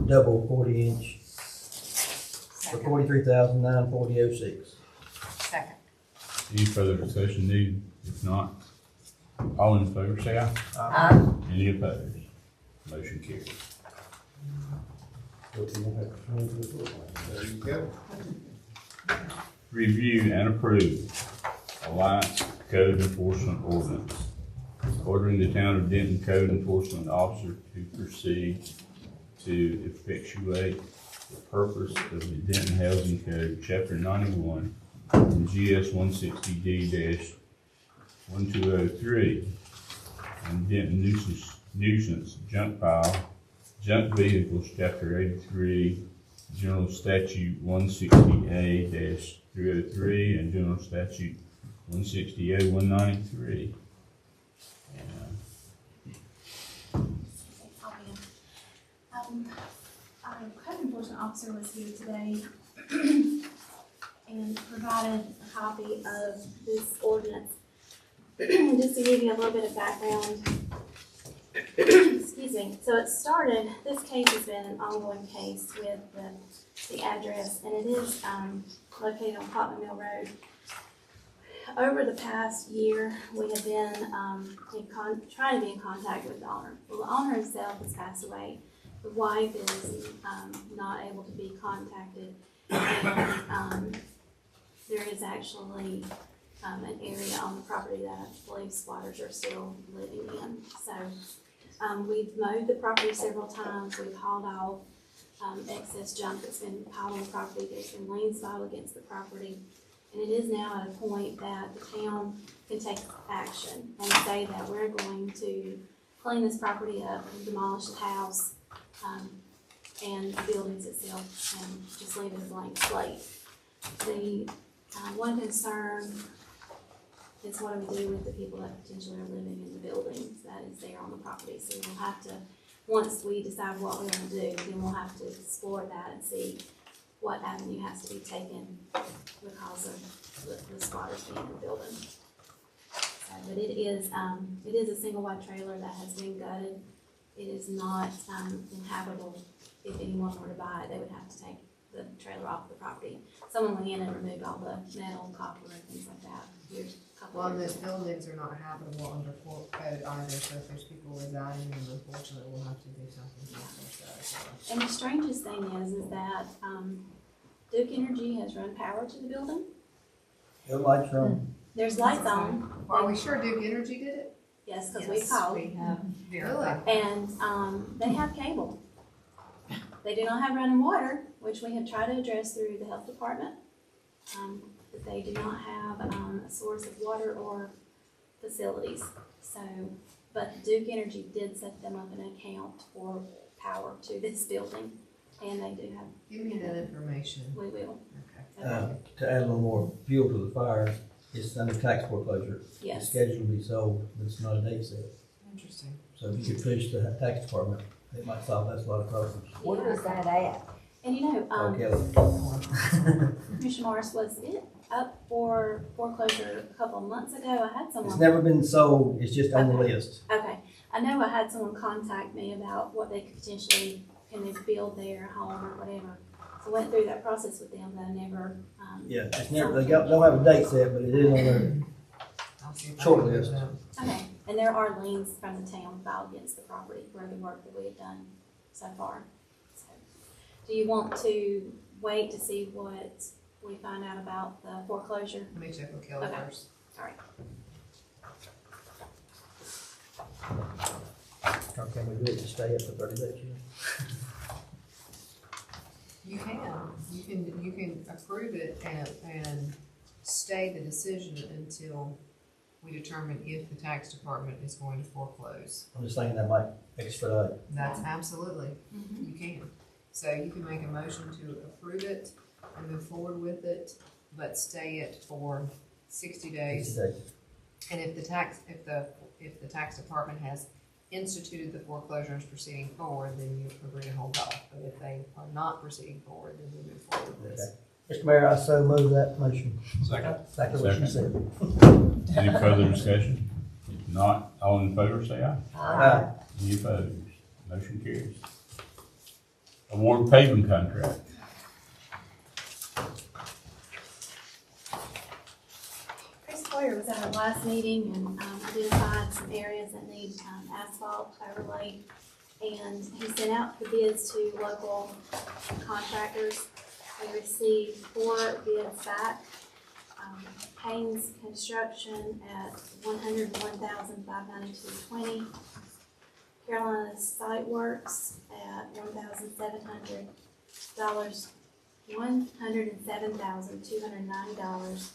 double 40-inch for $43,940.06. Second. Any further discussion needed? If not, all in favor say aye. Aye. Any opposed? Motion carries. There you go. Review and approve Alliance Code Enforcement Ordinance. Ordering the Town of Denton Code Enforcement Officer to proceed to effectuate the purpose of the Denton Housing Code, Chapter 91, and GS 160D-1203, and Denton nuisance junk pile, junk vehicles, Chapter 83, General Statute 160A-303, and General Statute 160A-193. Our code enforcement officer was here today and provided a copy of this ordinance. Just to give you a little bit of background. Excuse me. So it started, this case has been an ongoing case with the address, and it is located on Cotton Mill Road. Over the past year, we have been trying to be in contact with the owner. Well, the owner himself has passed away. The wife is not able to be contacted. And there is actually an area on the property that I believe squatters are still living in. So we've mowed the property several times. We've hauled off excess junk that's been piled on the property. There's been liens filed against the property. And it is now at a point that the town can take action and say that we're going to clean this property up and demolish the house and the buildings itself and just leave it a blank slate. The one concern is what do we do with the people that potentially are living in the buildings that is there on the property. So we'll have to, once we decide what we're going to do, then we'll have to explore that and see what avenue has to be taken because of the squatters being in the building. So, but it is a single wide trailer that has been gutted. It is not inhabitable. If anyone were to buy it, they would have to take the trailer off the property. Someone went in and removed all the metal, copper, and things like that. Here's a couple Well, of and years those ago. buildings are not habitable under code either, so if there's people residing in them, unfortunately, we'll have to do something to enforce that as well. And the strangest thing is that Duke Energy has run power to the building. No lights are on. There's lights on. Are we sure Duke Energy did it? Yes, because we called. We have verified. And they have cable. They do not have running water, which we have tried to address through the health department. But they do not have a source of water or facilities. So, but Duke Energy did set them up an account for power to this building, and they do have. Give me that information. We will. Okay. To add a little more fuel to the fire, it's under tax foreclosure. Yes. It's scheduled to be sold, but it's not a date set. Interesting. So if you could push the tax department, it might solve us a lot of problems. Where is that at? And you know, Okay. Commissioner Morris, was it up for foreclosure a couple of months ago? I had someone. It's never been sold, it's just on the list. Okay, I know I had someone contact me about what they could potentially, can they build their home or whatever. So I went through that process with them, but I never, Yeah, it's never, don't have a date set, but it is on their I'll see if I short can do list. that. okay. And there are liens from the town filed against the property for the work that we have done so far. So, do you want to wait to see what we find out about the foreclosure? Let me check with Kelly Okay. first. All right. Or can we do it to stay up for 30 days? You can approve it and stay the decision until we determine if the tax department is going to foreclose. I'm just thinking that might expedite. That's absolutely, you can. So you can make a motion to approve it and move forward with it, but stay it for 60 days. And if the tax department has instituted the foreclosure and is proceeding forward, then you agree to hold off. But if they are not proceeding forward, then we move forward with this. Mr. Mayor, I so move that motion. Second. Exactly what you said. Any further discussion? If not, all in favor, say aye. Aye. Any opposed? Motion carries. Award paving contract. Chris Boyer was at our last meeting and identified some areas that need asphalt overlaid. And he sent out the bids to local contractors. We received 4 bids back. Haynes Construction at $101,592.20. Carolina Site Works at $1,700. $107,290.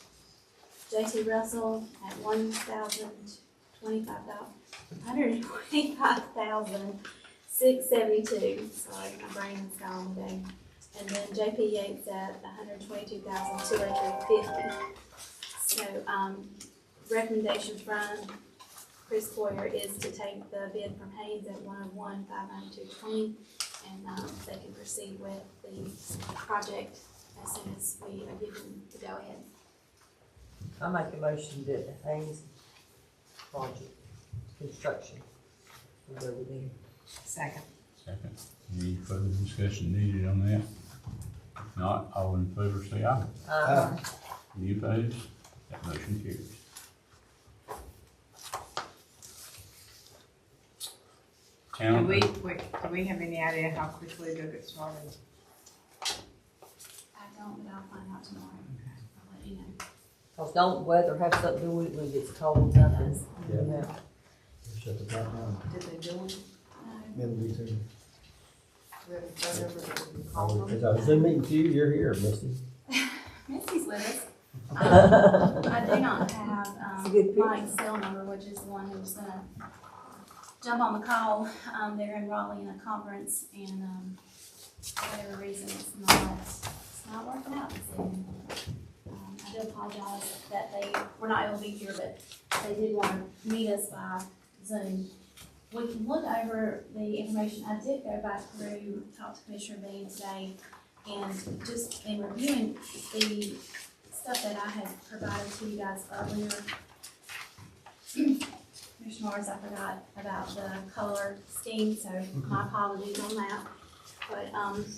J.T. Russell at $125,672. Sorry, my brain is gone today. And then J.P. Yates at $122,250. So, recommendation from Chris Boyer is to take the bid from Haynes at $101,592.20, and they can proceed with the project as soon as we are given the go-ahead. I make a motion that the Haynes project construction will go with him. Second. Second. Any further discussion needed on that? If not, all in favor, say aye. Aye. Any opposed? That motion carries. Do we have any idea how quickly they'll get started? I don't, but I'll find out tomorrow. I'll let you know. Cause don't weather have something to do with it when it gets cold and nothing? Yeah. Shut the top down. Did they do it? It'll be soon. Do we have a phone number that we can call them? As I was Zoom meeting to you, you're here, Misty. Missy's with us. I do not have Mike's cell number, which is the one who was gonna jump on the call. They're in Raleigh in a conference, and for whatever reason, it's not working out this evening. I do apologize that they were not able to be here, but they did want to meet us by Zoom. We can look over the information. I did go back through, talk to Commissioner Bean today, and just in reviewing the stuff that I had provided to you guys earlier. Commissioner Morris, I forgot about the color scheme, so my apologies on that. But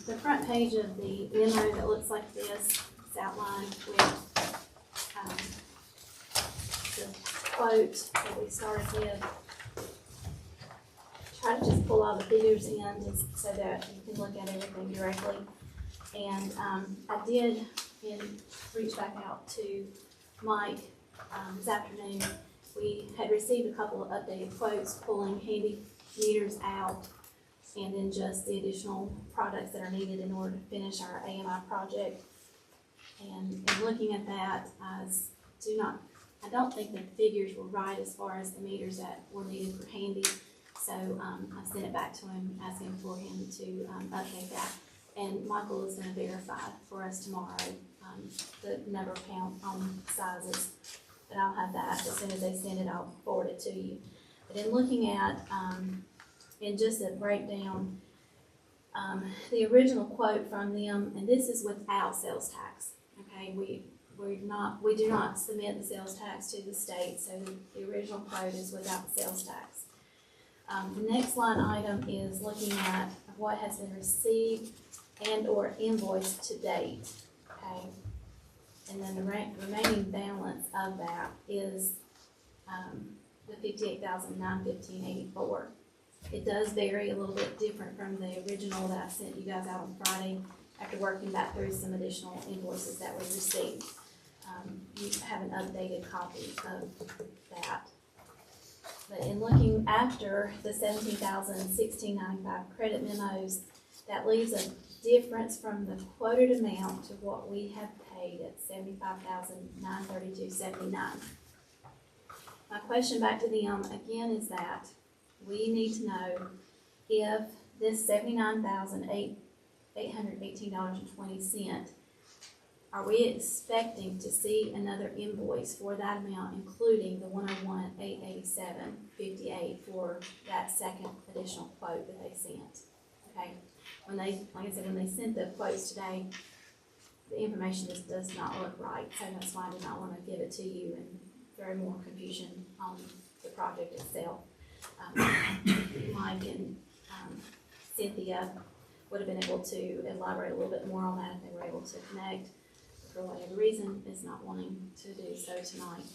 the front page of the memo that looks like this is outlined with the quote that we started with. Try to just pull all the figures in just so that you can look at everything directly. And I did reach back out to Mike this afternoon. We had received a couple of updated quotes pulling handy meters out and then just the additional products that are needed in order to finish our AMI project. And in looking at that, I don't think the figures were right as far as the meters that were needed for handy. So I sent it back to him, asking for him to update that. And Michael is going to verify for us tomorrow the number of count on sizes. But I'll have that as soon as they send it. I'll forward it to you. But in looking at, in just a breakdown, the original quote from them, and this is without sales tax. Okay, we do not submit the sales tax to the state, so the original quote is without the sales tax. The next line item is looking at what has been received and or invoiced to date. Okay. And then the remaining balance of that is the $58,915.84. It does vary a little bit different from the original that I sent you guys out on Friday after working back through some additional invoices that we received. You have an updated copy of that. But in looking after the $17,016.95 credit memos, that leaves a difference from the quoted amount to what we have paid at $75,932.79. My question back to them again is that we need to know if this $79,818.20, are we expecting to see another invoice for that amount, including the $101,887.58 for that second additional quote that they sent? Okay, when they, like I said, when they sent the quotes today, the information just does not look right, so that's why I did not want to give it to you and throw more confusion on the project itself. Mike and Cynthia would have been able to elaborate a little bit more on that if they were able to connect. For whatever reason, is not wanting to do so tonight.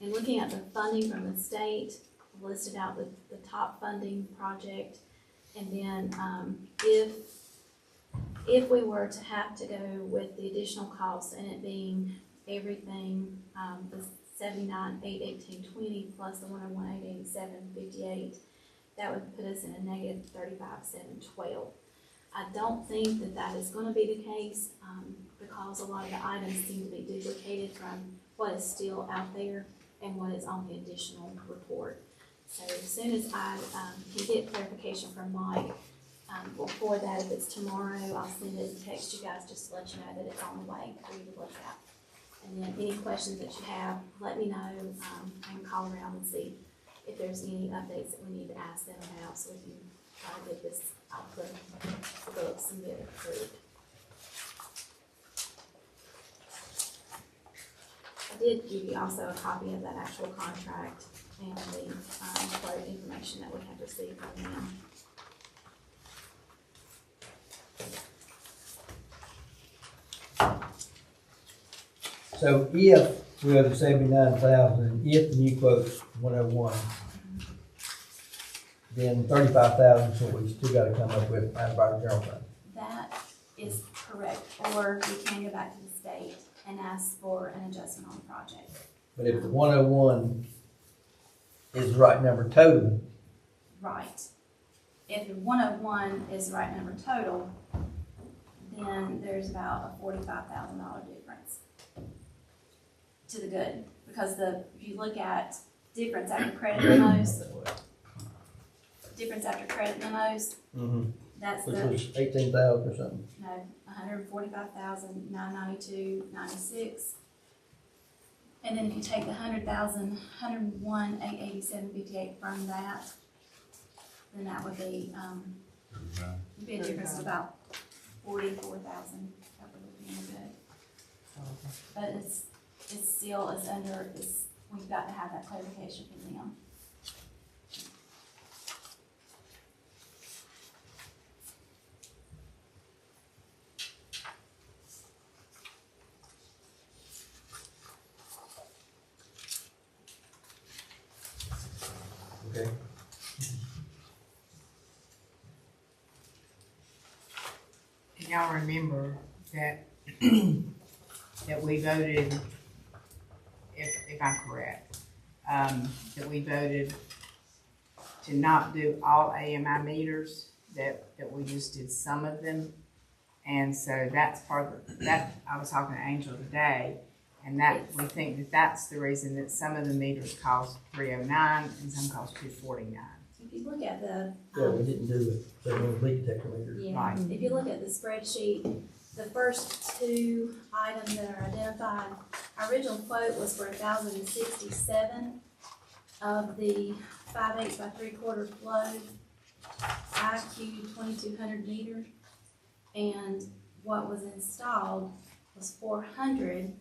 And looking at the funding from the state, I've listed out the top funding project, and then if we were to have to go with the additional cost and it being everything, the $79,818.20 plus the $101,887.58, that would put us in a negative $35,712. I don't think that that is going to be the case because a lot of the items seem to be duplicated from what is still out there and what is on the additional report. So as soon as I can get clarification from Mike, before that, if it's tomorrow, I'll send it and text you guys just to let you know that it's on the way for you to look at. And then any questions that you have, let me know. I can call around and see if there's any updates that we need to ask them about so we can try to get this out the books and get it approved. I did give you also a copy of that actual contract and the quote information that we have received from them. So if we have the 79,000, if the new quote's 101, then 35,000 is what we still gotta come up with out of our general fund. That is correct, or we can go back to the state and ask for an adjustment on the project. But if the 101 is the right number total, Right. If the 101 is the right number total, then there's about a $45,000 difference to the good. Because if you look at difference after credit memos, that's which the, was 18,000 or something. no, 145,992.96. And then if you take the 100,000, 101,887.58 from that, then that would be, be a difference of about 44,000. That would be good. But it's still, we've got to have that clarification from them. Okay. And y'all remember that that we voted, if I'm correct, that we voted to not do all AMI meters, that we just did some of them. And so that's part of that. I was talking to Angel today, and that we think that that's the reason that some of the meters cost $309 and some cost $249. If you look at the Yeah, we didn't do it, so we leak detector meters. yeah, Right. if you look at the spreadsheet, the first two items that are identified, our original quote was for 1,067 of the 5/8 by 3/4 flow IQ 2,200 meters, and what was installed was 400,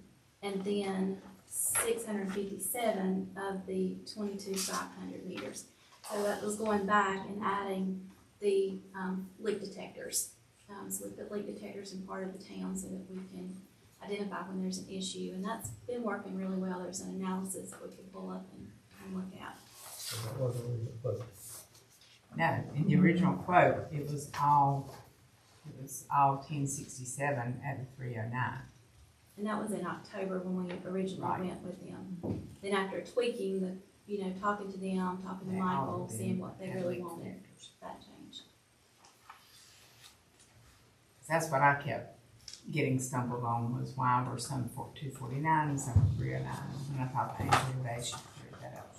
and then 657 of the 22,500 meters. So that was going back and adding the leak detectors. So we put leak detectors in part of the town so that we can identify when there's an issue, and that's been working really well. There's an analysis that we can pull up and look at. So that wasn't really the quote. No, in the original quote, it was all 1067 at the 309. And that was in October when we originally Right. went with them. Then after tweaking talking to them, talking to They Michael, all seeing what they had really leak wanted, detectors. that changed. That's what I kept getting stumbled on, was why were some for 249 and some for 309, and I thought the Angel Day should clear that up.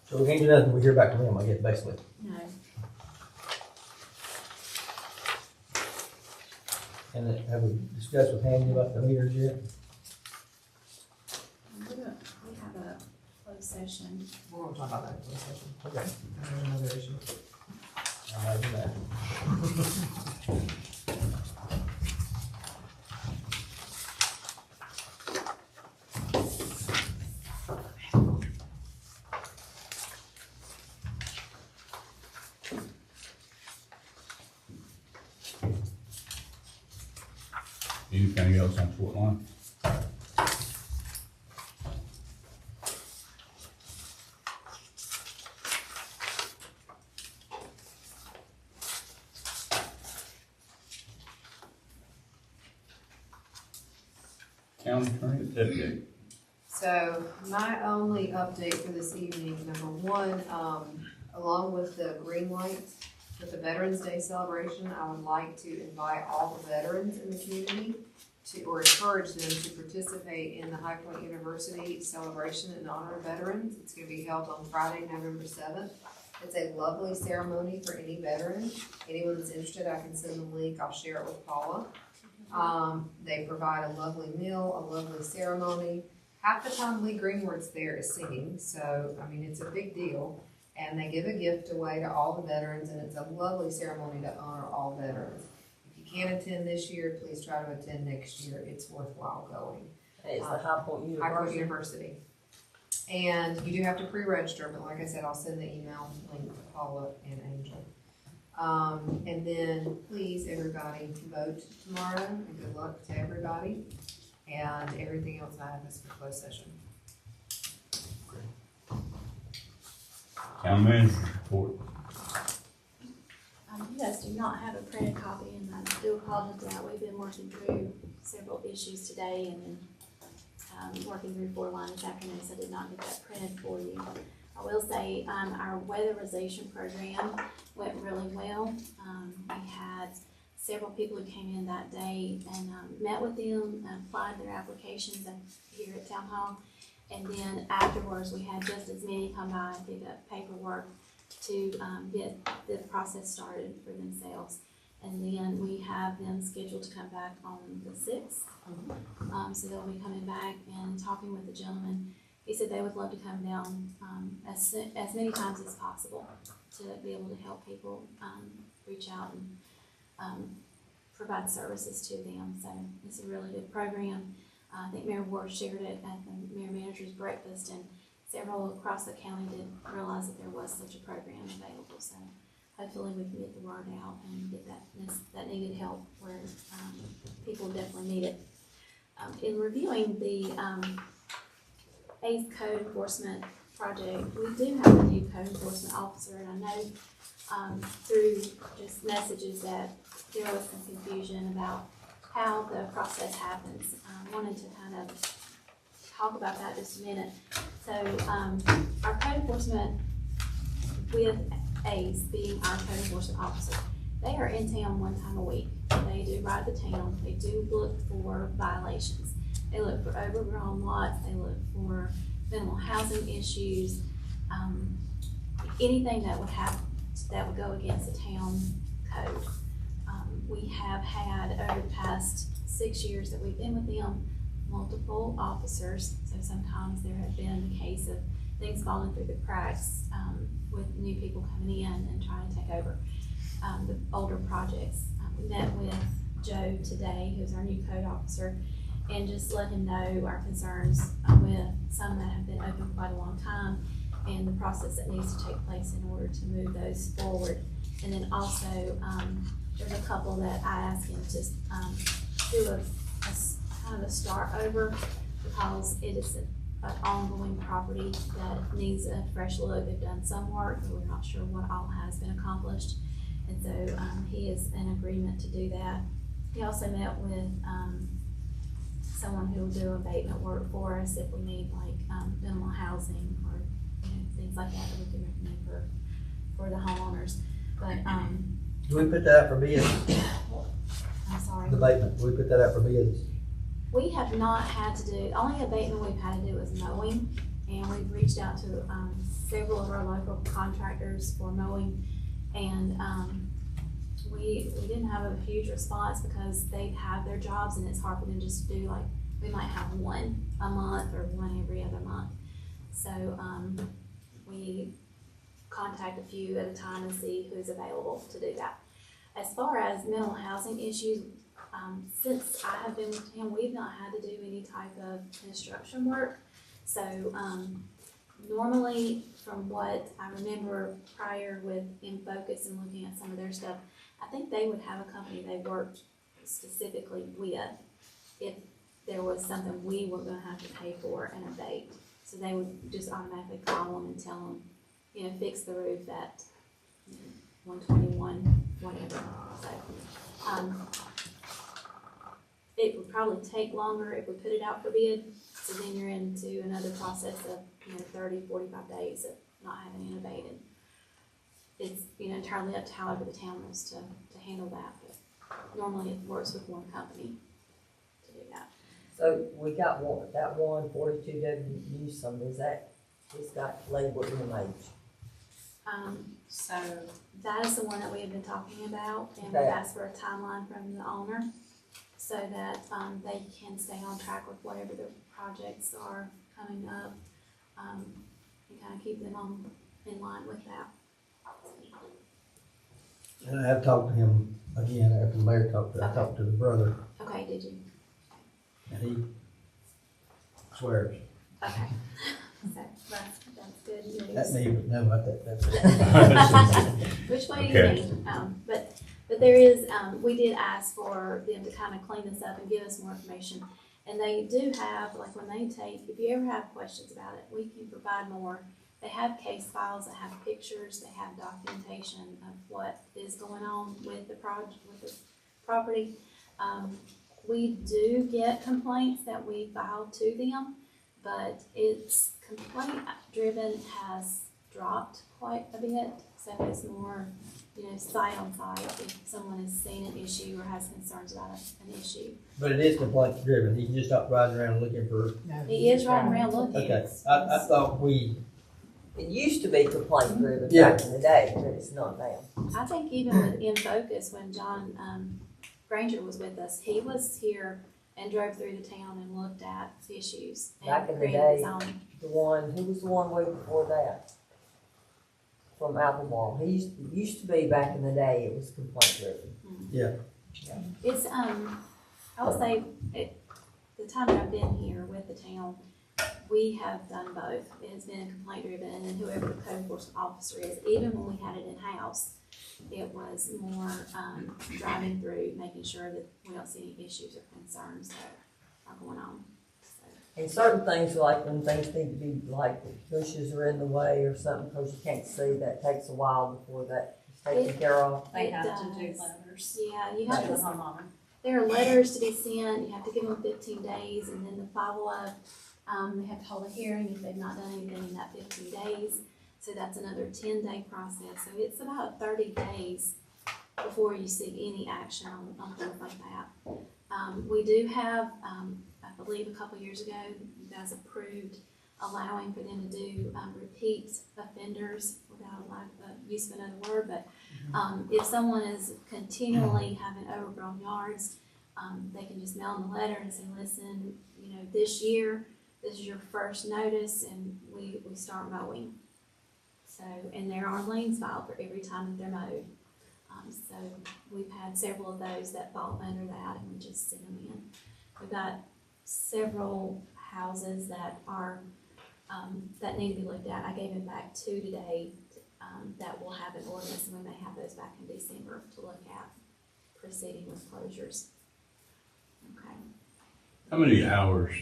So we can't do nothing, we hear back from them, I guess, basically. No. And then have we discussed with Handy about the meters yet? We have a closed session. We're gonna talk about that in closed session. Okay. There's another issue. I imagine that. Anything else on Fortiline? County attorney update. So my only update for this evening, number one, along with the green lights, with the Veterans Day celebration, I would like to invite all the veterans in the community to, or encourage them to participate in the High Point University celebration in honor of veterans. It's gonna be held on Friday, November 7th. It's a lovely ceremony for any veteran. Anyone that's interested, I can send the link, I'll share it with Paula. They provide a lovely meal, a lovely ceremony. Half the time Lee Greenwood's there is singing, so, I mean, it's a big deal. And they give a gift away to all the veterans, and it's a lovely ceremony to honor all veterans. If you can't attend this year, please try to attend next year. It's worthwhile going. It's the High Point High Point University. University. And you do have to pre-register, but like I said, I'll send the email link to Paula and Angel. And then please, everybody, vote tomorrow, and good luck to everybody. And everything else I have is for closed session. Town manager's report. You guys do not have a printed copy, and I do apologize that we've been working through several issues today, and then working through Fortiline this afternoon, so I did not get that printed for you. I will say, our weatherization program went really well. We had several people who came in that day and met with them, applied their applications here at Town Hall. And then afterwards, we had just as many come by and pick up paperwork to get the process started for themselves. And then we have them scheduled to come back on the 6th. So they'll be coming back and talking with the gentleman. He said they would love to come down as many times as possible to be able to help people reach out and provide services to them. So it's a really good program. I think Mayor Ward shared it at the Mayor Manager's breakfast, and several across the county did realize that there was such a program available. So hopefully we can get the word out and get that needed help where people definitely need it. In reviewing the 8th Code Enforcement Project, we do have a new Code Enforcement Officer, and I know through just messages that there was some confusion about how the process happens. I wanted to kind of talk about that just a minute. So our code enforcement, with ACE being our code enforcement officer, they are in town one time a week. They do ride the town. They do look for violations. They look for overgrown lots. They look for minimal housing issues, anything that would go against the town code. We have had, over the past 6 years that we've been with them, multiple officers. So sometimes there have been the case of things falling through the cracks with new people coming in and trying to take over the older projects. We met with Joe today, who's our new code officer, and just let him know our concerns with some that have been open quite a long time and the process that needs to take place in order to move those forward. And then also, there's a couple that I asked him to do a kind of a start over, because it is an ongoing property that needs a fresh look. They've done some work, but we're not sure what all has been accomplished. And so he is in agreement to do that. He also met with someone who will do abatement work for us if we need like minimal housing or things like that we can recommend for the homeowners. But, Do we put that out for bids, I'm sorry. the abatement, do we put that out for bids? We have not had to do, the only abatement we've had to do is mowing, and we've reached out to, several of our local contractors for mowing. And, we didn't have a huge response because they have their jobs and it's hard for them just to do, like, we might have one a month or one every other month. So, we contact a few at a time and see who's available to do that. As far as mental housing issues, since I have been with him, we've not had to do any type of construction work. So, normally, from what I remember prior with In Focus and looking at some of their stuff, I think they would have a company they worked specifically with if there was something we were gonna have to pay for and abate. So they would just automatically call them and tell them, you know, fix the roof at 121, whatever. So, it would probably take longer if we put it out for bid. So then you're into another process of, 30, 45 days of not having it abated. It's, entirely up to however the town wants to handle that, but normally it works with one company to do that. So we got that one 42W Newsome, is that, it's got labeled MH. So that is the one that we have been talking about, and Okay. we've asked for a timeline from the owner so that, they can stay on track with whatever the projects are coming up, and kind of keep them in line with that. And I have talked to him again after the mayor I talked to the brother, Okay, did you? and he swears. Okay. So, that's good news. That me, but no, that's. Which way do Okay. you mean? But there is, we did ask for them to kind of clean this up and give us more information. And they do have, like when they take, if you ever have questions about it, we can provide more. They have case files that have pictures, they have documentation of what is going on with the project, with the property. We do get complaints that we file to them, but it's complaint driven has dropped quite a bit. So it's more, sight on sight if someone has seen an issue or has concerns about an issue. But it is complaint driven, he can just stop riding around looking for, He is riding around looking. okay, I thought It used to be complaint driven Yeah. back in the day, but it's not now. I think even with In Focus, when John Granger was with us, he was here and drove through the town and looked at issues and Back in the created his day. own. Who was the one way before that? From Albemarle. It used to be back in the day, it was complaint driven. It's, I would say, the time that I've been here with the town, we have done both. It has been complaint driven, and then whoever the code enforcement officer is, even when we had it in-house, it was more, driving through, making sure that we don't see any issues or concerns that are going on. So, And certain things, like when things need to be, like bushes are in the way or something, because you can't see, that takes a while before that is taken care of. They It have to do does. letters. Yeah, you To have the to, homeowner. there are letters to be sent, you have to give them 15 days, and then the follow-up, they have to hold a hearing if they've not done anything in that 15 days. So that's another 10-day process. So it's about 30 days before you see any action on things like that. We do have, I believe a couple years ago, you guys approved allowing for them to do repeat offenders, without use of another word, but if someone is continually having overgrown yards, they can just mail them a letter and say, listen, this year, this is your first notice, and we start mowing. So, and there are liens filed for every time that they're mowed. So we've had several of those that fall under that, and we just send them in. We've got several houses that are, that need to be looked at. I gave it back 2 today, that will have an ordinance, and we may have those back in December to look at proceeding with closures. Okay. How many hours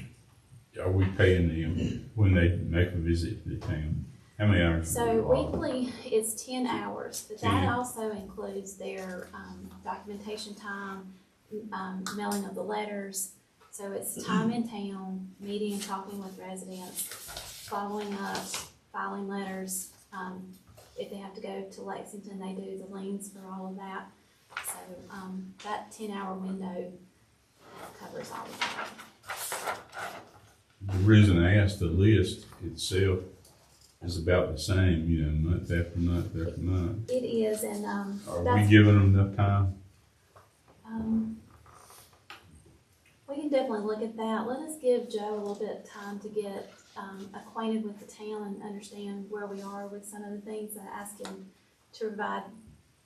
are we paying them when they make a visit to the town? How many hours? So weekly, it's 10 hours, but that 10. also includes their documentation time, mailing of the letters. So it's time in town, meeting and talking with residents, following up, filing letters. if they have to go to Lexington, they do the liens for all of that. So, that 10-hour window covers all of that. The reason I asked, the list itself is about the same, you know, month after month after month. It is, and, Are we that's, giving them enough time? we can definitely look at that. Let us give Joe a little bit of time to get, acquainted with the town and understand where we are with some of the things. I asked him to provide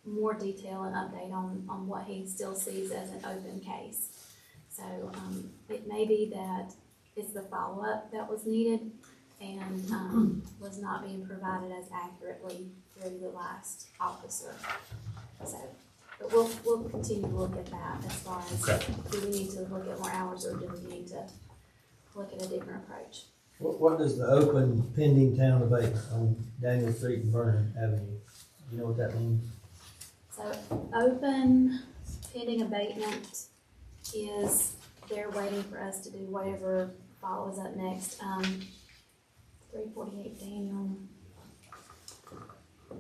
more detail and update on what he still sees as an open case. So, it may be that it's the follow-up that was needed and, was not being provided as accurately through the last officer. So, but we'll continue to look at that as far as, Okay. do we need to look at more hours or do we need to look at a different approach? What does the open pending town abatement on Daniel Street and Vernon Avenue? You know what that means? So, open pending abatement is they're waiting for us to do whatever follows up next. 348 Daniel. I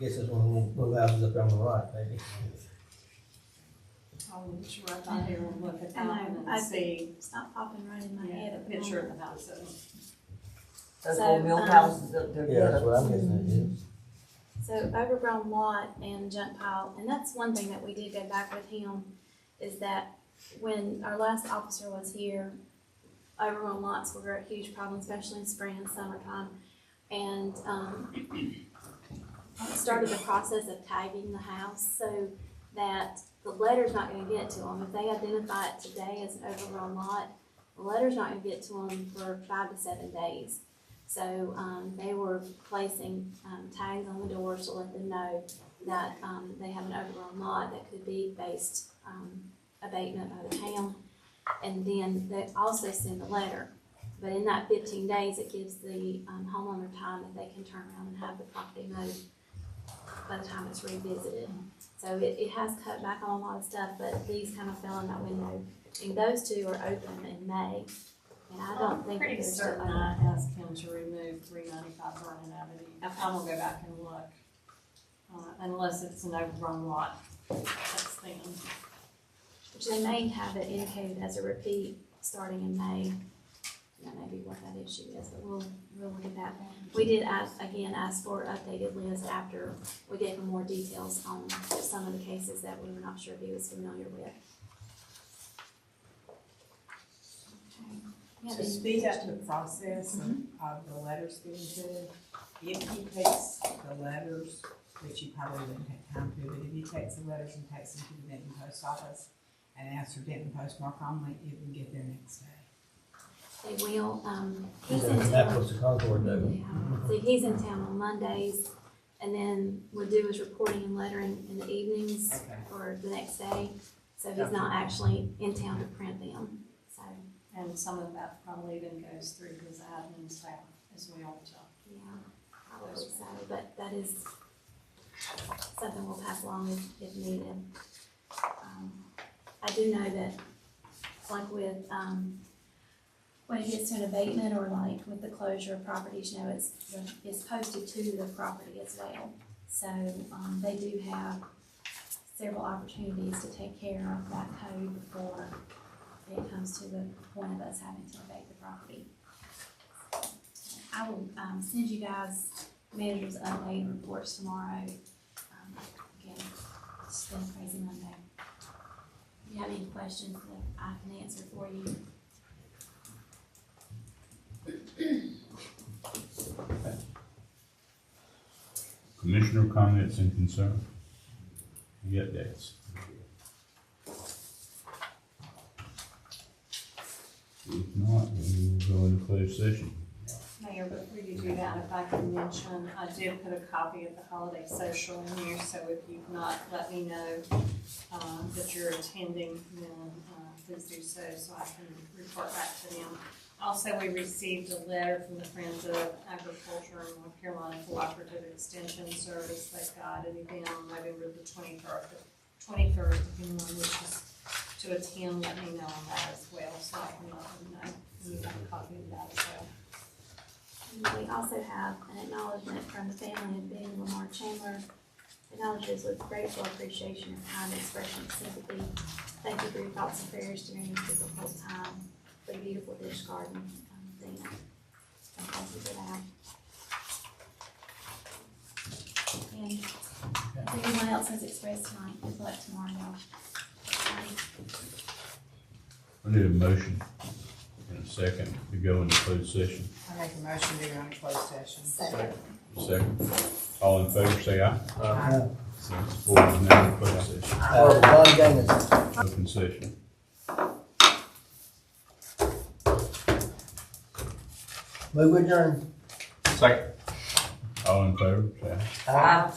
guess that's one of the little houses up on the right, maybe. I'll reach right out here and look at I that know, and see, it's not popping right in my head a at the picture of moment. the house. Those So, old mill houses up there. Yeah, that's what I'm guessing it is. So overgrown lot and junk pile, and that's one thing that we did go back with him, is that when our last officer was here, overgrown lots were a huge problem, especially in spring and summertime. And, started the process of tagging the house so that the letter's not gonna get to them. If they identify it today as an overgrown lot, the letter's not gonna get to them for 5 to 7 days. So, they were placing, tags on the doors to let them know that, they have an overgrown lot that could be based, abatement by the town. And then they also send a letter. But in that 15 days, it gives the, homeowner time that they can turn around and have the property moved by the time it's revisited. So it has cut back on a lot of stuff, but these kind of fell in that window. And those two are open in May. And I don't think that Pretty they're still certain open. I asked him to remove 395 Vernon Avenue. I'm gonna go back and look, unless it's an overgrown lot. That's them. Which they may have it indicated as a repeat starting in May. That may be what that issue is, but we'll look at that. We did ask for updated list after we gave him more details on some of the cases that we were not sure he was familiar with. Okay. Yeah, To then- speed up the process of the letters getting to him, if he takes the letters, which you probably wouldn't take time to, but if he takes the letters and takes them to the Denton post office and asks for Denton postmark on it, it will get there next day. They will, he's in That town. was the Concord though. Yeah. See, he's in town on Mondays, and then we'll do his reporting and lettering in the evenings Okay. or the next day. So he's not actually in town to print them, so, And some of that probably even goes through his admin staff as well, so. yeah, probably so, but that is something we'll pass along if needed. I do know that, like with, when it gets to an abatement or like with the closure of properties, you know, it's posted to the property as well. So, they do have several opportunities to take care of that code before it comes to the point of us having to abate the property. I will, send you guys manager's update reports tomorrow. Again, it's been a crazy Monday. If you have any questions that I can answer for you. Commissioner comments and concerns? You got dates? If not, then we'll go into closed session. Mayor, before you do that, if I can mention, I did put a copy of the holiday social in here, so if you've not let me know, that you're attending, then, please do so I can report back to them. Also, we received a letter from the Friends of Agriculture in North Carolina Cooperative Extension Service. They've got an event on November the 23rd, depending on which is to attend. Let me know on that as well, so I can let them know. And you have a copy of that as well. And we also have an acknowledgement from the family of Ben Lamar Chandler. Acknowledges with grateful appreciation and kind expression of sympathy. Thank you for your thoughts and prayers during this difficult time. For the beautiful dish garden, Dana. Thank you for that. And if anyone else has expressed tonight, good luck tomorrow, y'all. I need a motion and a second to go into closed session. I make a motion to go into closed session. Second. All in favor, say aye. Aye. Board is now in closed session. Ron Jenkins. Open session. Move adjourned. Second. All in favor, say aye.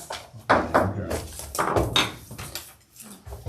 Aye. Adjourned.